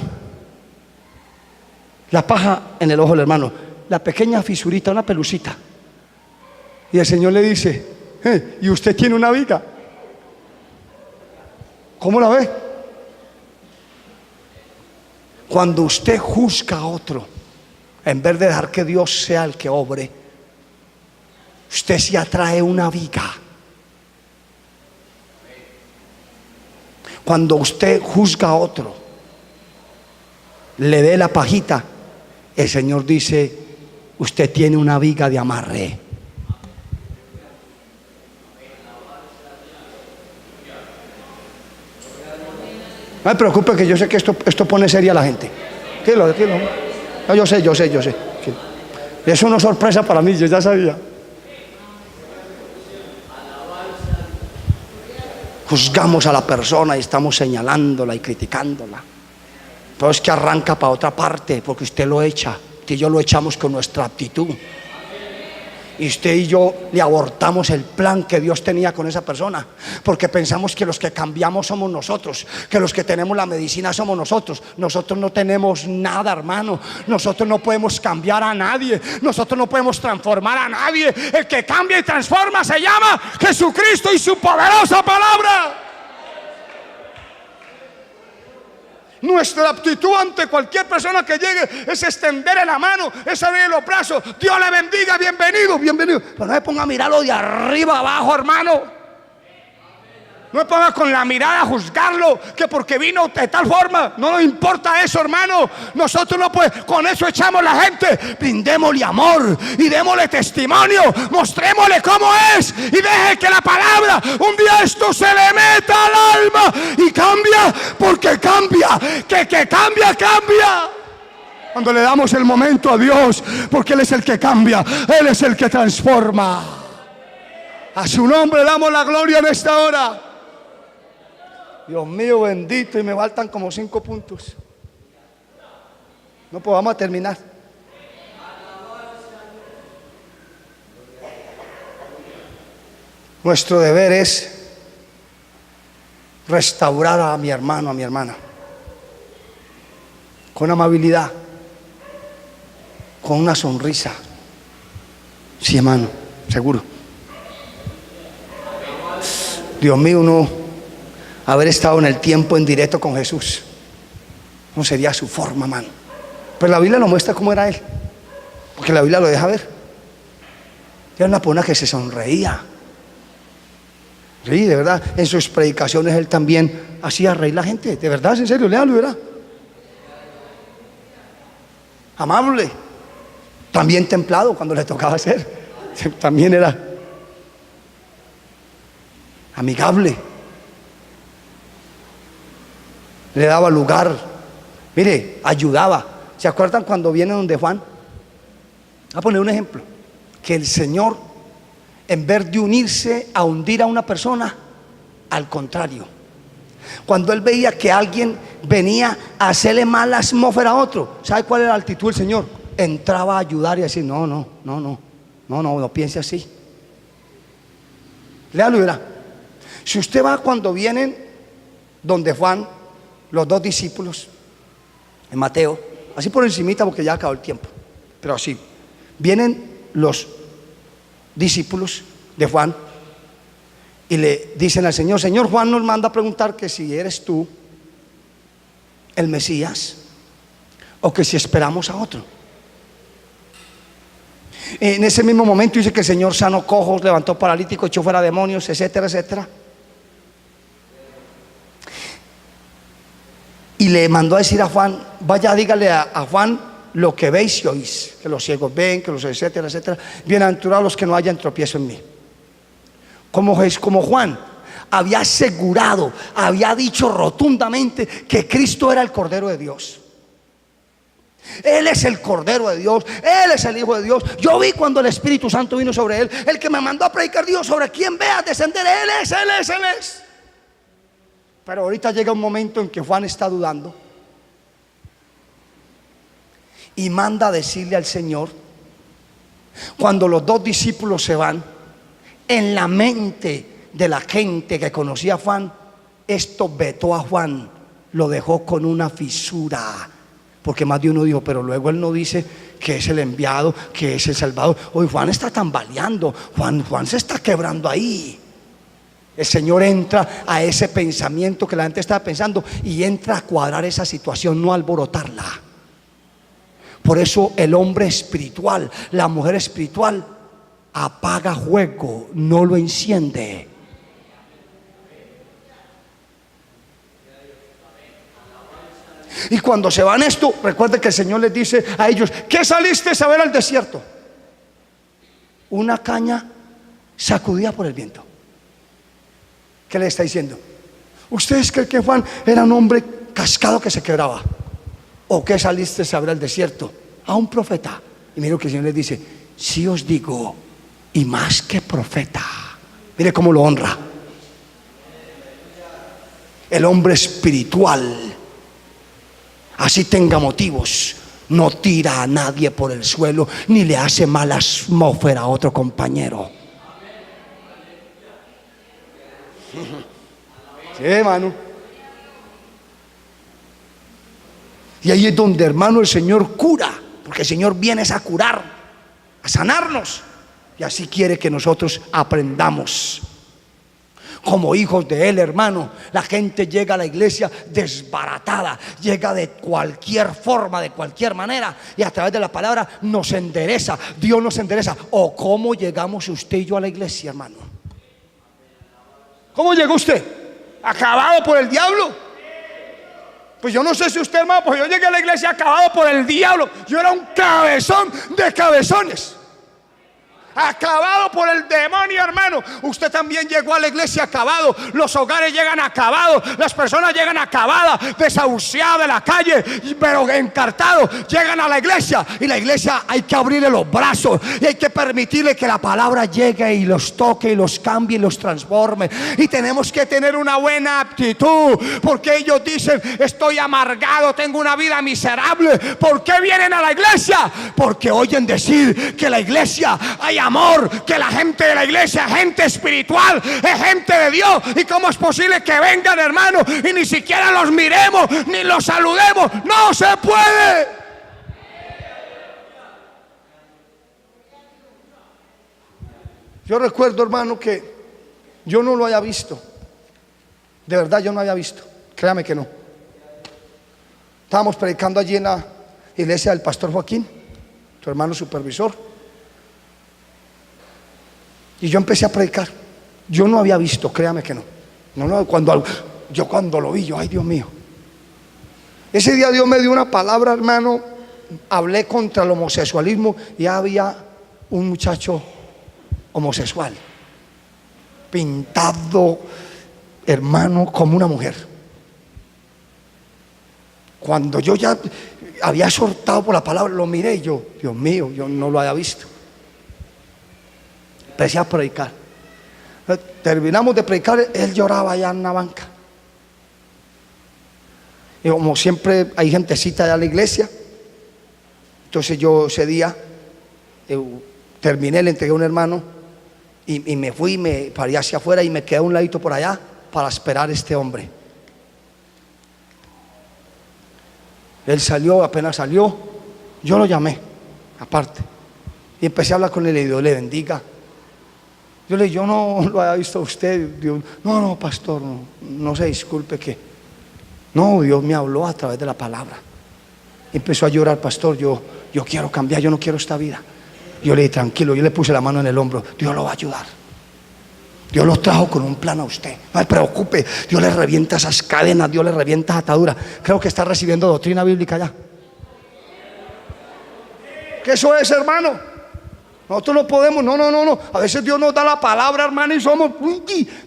la paja en el ojo del hermano, la pequeña fisurita, una pelucita, y el Señor le dice, ¿y usted tiene una viga? ¿Cómo la ve? Cuando usted juzga a otro, en vez de dejar que Dios sea el que obre, usted se atrae una viga. Cuando usted juzga a otro, le dé la pajita, el Señor dice, usted tiene una viga de amarre. No me preocupe, que yo sé que esto pone seria a la gente. Dilo. No, yo sé. Es una sorpresa para mí, yo ya sabía. Juzgamos a la persona y estamos señalándola y criticándola. Pero es que arranca para otra parte, porque usted lo echa. Usted y yo lo echamos con nuestra actitud. Y usted y yo le abortamos el plan que Dios tenía con esa persona, porque pensamos que los que cambiamos somos nosotros, que los que tenemos la medicina somos nosotros. Nosotros no tenemos nada, hermano. Nosotros no podemos cambiar a nadie. Nosotros no podemos transformar a nadie. El que cambia y transforma se llama Jesucristo y su poderosa palabra. Nuestra actitud ante cualquier persona que llegue es extenderle la mano, es abrir los brazos. Dios le bendiga, bienvenido. Pero no me ponga a mirarlo de arriba abajo, hermano. No me ponga con la mirada a juzgarlo, que porque vino de tal forma. No nos importa eso, hermano. Nosotros no podemos, con eso echamos la gente. Brindémosle amor y démosle testimonio. Mostrémosle cómo es, y deje que la palabra un día esto se le meta al alma y cambia, porque cambia. Que cambia. Cuando le damos el momento a Dios, porque Él es el que cambia, Él es el que transforma. A su nombre damos la gloria en esta hora. Dios mío bendito, y me faltan como 5 puntos. No, pues vamos a terminar. Nuestro deber es restaurar a mi hermano, a mi hermana, con amabilidad, con una sonrisa. Sí, hermano, seguro. Dios mío, uno haber estado en el tiempo en directo con Jesús, no sería su forma, hermano. Pero la Biblia nos muestra cómo era Él, porque la Biblia lo deja ver. Era una persona que se sonreía. Sí, de verdad, en sus predicaciones Él también hacía reír a la gente. De verdad, en serio, léalo, ¿verdad? Amable, también templado cuando le tocaba hacer. También era amigable. Le daba lugar, mire, ayudaba. ¿Se acuerdan cuando viene donde Juan? Voy a poner un ejemplo. Que el Señor, en vez de unirse a hundir a una persona, al contrario, cuando Él veía que alguien venía a hacerle mala atmósfera a otro, ¿sabe cuál era la actitud del Señor? Entraba a ayudar y a decir, no piense así. Léalo y verá. Si usted va cuando vienen donde Juan, los 2 discípulos, en Mateo, así por encimita porque ya acabó el tiempo, pero así, vienen los discípulos de Juan y le dicen al Señor, Señor, Juan nos manda a preguntar que si eres tú el Mesías o que si esperamos a otro. En ese mismo momento dice que el Señor sanó cojos, levantó paralíticos, echó fuera demonios, etcétera. Y le mandó a decir a Juan, vaya, dígale a Juan lo que veis y oís, que los ciegos ven, que los etcétera, etcétera. Bienaventurados los que no hayan tropiezo en mí. Como Juan había asegurado, había dicho rotundamente que Cristo era el Cordero de Dios. Él es el Cordero de Dios, Él es el Hijo de Dios. Yo vi cuando el Espíritu Santo vino sobre Él, el que me mandó a predicar, Dios, sobre quien vea descender, Él es. Pero ahorita llega un momento en que Juan está dudando y manda a decirle al Señor, cuando los dos discípulos se van, en la mente de la gente que conocía a Juan, esto vetó a Juan, lo dejó con una fisura. Porque más de uno dijo, pero luego él no dice que es el enviado, que es el Salvador. Hoy Juan está tambaleando, Juan se está quebrando ahí. El Señor entra a ese pensamiento que la gente estaba pensando y entra a cuadrar esa situación, no a alborotarla. Por eso el hombre espiritual, la mujer espiritual, apaga fuego, no lo enciende. Y cuando se van esto, recuerden que el Señor les dice a ellos, ¿qué saliste a ver al desierto? Una caña sacudida por el viento. ¿Qué le está diciendo? ¿Ustedes creen que Juan era un hombre cascado que se quebraba? ¿O qué saliste a ver al desierto? A un profeta. Y mire lo que el Señor les dice, sí os digo, y más que profeta. Mire cómo lo honra. El hombre espiritual, así tenga motivos, no tira a nadie por el suelo, ni le hace mala atmósfera a otro compañero. Sí, hermano. Y ahí es donde, hermano, el Señor cura, porque el Señor viene a curar, a sanarnos, y así quiere que nosotros aprendamos. Como hijos de Él, hermano, la gente llega a la iglesia desbaratada, llega de cualquier forma, de cualquier manera, y a través de la palabra nos endereza, Dios nos endereza. ¿O cómo llegamos usted y yo a la iglesia, hermano? ¿Cómo llegó usted? ¿Acabado por el diablo? Pues yo no sé si usted, hermano, pues yo llegué a la iglesia acabado por el diablo. Yo era un cabezón de cabezones, acabado por el demonio, hermano. Usted también llegó a la iglesia acabado. Los hogares llegan acabados, las personas llegan acabadas, desahuciadas de la calle, pero encartados. Llegan a la iglesia, y la iglesia hay que abrirle los brazos y hay que permitirle que la palabra llegue y los toque y los cambie y los transforme. Y tenemos que tener una buena actitud, porque ellos dicen, estoy amargado, tengo una vida miserable. ¿Por qué vienen a la iglesia? Porque oyen decir que la iglesia hay amor, que la gente de la iglesia es gente espiritual, es gente de Dios. ¿Y cómo es posible que vengan, hermano, y ni siquiera los miremos ni los saludemos? No se puede. Yo recuerdo, hermano, que yo no lo había visto. De verdad yo no había visto, créame que no. Estábamos predicando allí en la iglesia del pastor Joaquín, tu hermano supervisor, y yo empecé a predicar. Yo no había visto, créame que no. Cuando lo vi, ay Dios mío. Ese día Dios me dio una palabra, hermano. Hablé contra el homosexualismo y había un muchacho homosexual, pintado, hermano, como una mujer. Cuando yo ya había exhortado por la palabra, lo miré y yo, Dios mío, yo no lo había visto. Empecé a predicar. Terminamos de predicar, él lloraba allá en una banca. Y como siempre hay gentecita allá en la iglesia, entonces yo ese día terminé, le entregué a un hermano y me fui, me paré hacia afuera y me quedé a un ladito por allá para esperar a este hombre. Él salió, apenas salió, yo lo llamé aparte y empecé a hablar con él y Dios le bendiga. Yo le dije, yo no lo había visto a usted. Dios, no, pastor, no se disculpe que no, Dios me habló a través de la palabra. Empezó a llorar, pastor, yo quiero cambiar, yo no quiero esta vida. Yo le dije, tranquilo, yo le puse la mano en el hombro, Dios lo va a ayudar. Dios lo trajo con un plan a usted, no se preocupe. Dios le revienta esas cadenas, Dios le revienta esas ataduras. Creo que está recibiendo doctrina bíblica ya. Que eso es, hermano. Nosotros no podemos, no. A veces Dios nos da la palabra, hermano, y somos,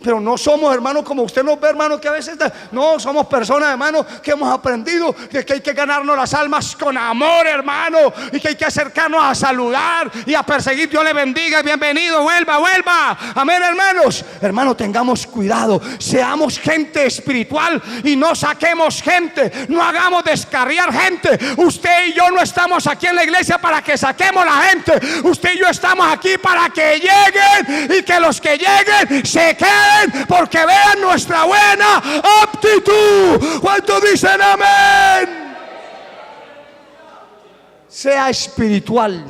pero no somos, hermano, como usted nos ve, hermano, que a veces, no, somos personas, hermano, que hemos aprendido que hay que ganarnos las almas con amor, hermano, y que hay que acercarnos a saludar y a perseguir. Dios le bendiga, bienvenido, vuelva. Amén, hermanos. Hermano, tengamos cuidado, seamos gente espiritual y no saquemos gente, no hagamos descarriar gente. Usted y yo no estamos aquí en la iglesia para que saquemos la gente. Usted y yo estamos aquí para que lleguen y que los que lleguen se queden porque vean nuestra buena aptitud. ¿Cuántos dicen amén? Sea espiritual.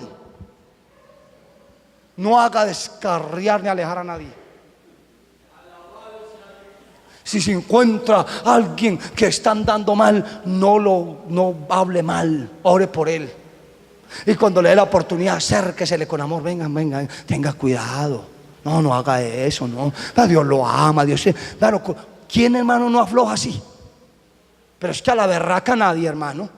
No haga descarriar ni alejar a nadie. Si se encuentra alguien que está andando mal, no hable mal, ore por él. Y cuando le dé la oportunidad, acérquesele con amor. Venga, tenga cuidado. No haga eso, no. Dios lo ama, Dios. Claro, ¿quién, hermano, no afloja así? Pero es que a la berraca nadie, hermano.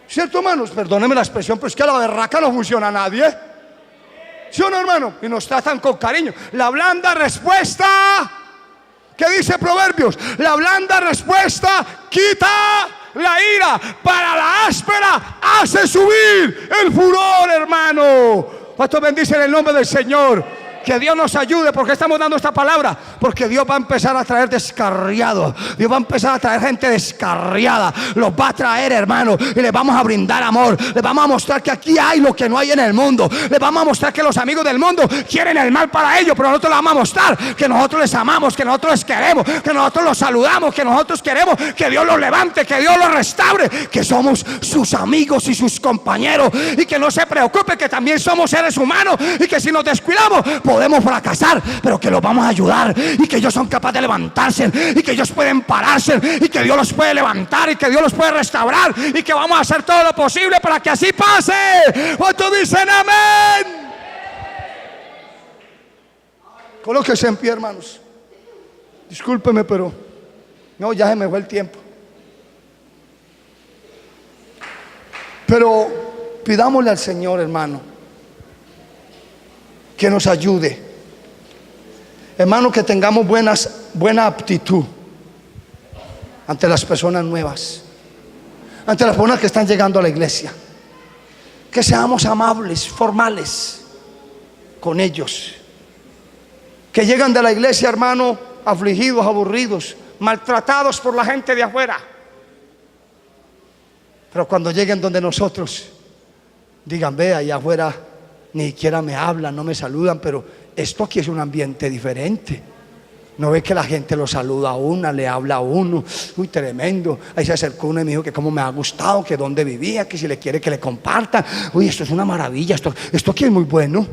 ¿Cierto, hermanos? Perdónenme la expresión, pero es que a la berraca no funciona nadie. ¿Sí o no, hermano? Y nos tratan con cariño. La blanda respuesta, ¿qué dice Proverbios? La blanda respuesta quita la ira, para la áspera hace subir el furor, hermano. ¿Cuántos bendicen el nombre del Señor? Que Dios nos ayude. ¿Por qué estamos dando esta palabra? Porque Dios va a empezar a traer descarriados. Dios va a empezar a traer gente descarriada. Los va a traer, hermano, y les vamos a brindar amor. Les vamos a mostrar que aquí hay lo que no hay en el mundo. Les vamos a mostrar que los amigos del mundo quieren el mal para ellos, pero nosotros les vamos a mostrar que nosotros les amamos, que nosotros les queremos, que nosotros los saludamos, que nosotros queremos que Dios los levante, que Dios los restaure, que somos sus amigos y sus compañeros, y que no se preocupe que también somos seres humanos, y que si nos descuidamos podemos fracasar, pero que los vamos a ayudar, y que ellos son capaces de levantarse, y que ellos pueden pararse, y que Dios los puede levantar, y que Dios los puede restaurar, y que vamos a hacer todo lo posible para que así pase. ¿Cuántos dicen amén? Colóquese en pie, hermanos. Discúlpeme, pero no, ya se me fue el tiempo. Pero pidámosle al Señor, hermano, que nos ayude, hermano, que tengamos buena aptitud ante las personas nuevas, ante las personas que están llegando a la iglesia, que seamos amables, formales con ellos, que llegan de la iglesia, hermano, afligidos, aburridos, maltratados por la gente de afuera, pero cuando lleguen donde nosotros, digan: ve, allá afuera ni siquiera me hablan, no me saludan, pero esto aquí es un ambiente diferente. No ve que la gente lo saluda a uno, le habla a uno. Uy, tremendo. Ahí se acercó uno y me dijo que cómo me ha gustado, que dónde vivía, que si le quiere que le comparta. Uy, esto es una maravilla, esto aquí es muy bueno.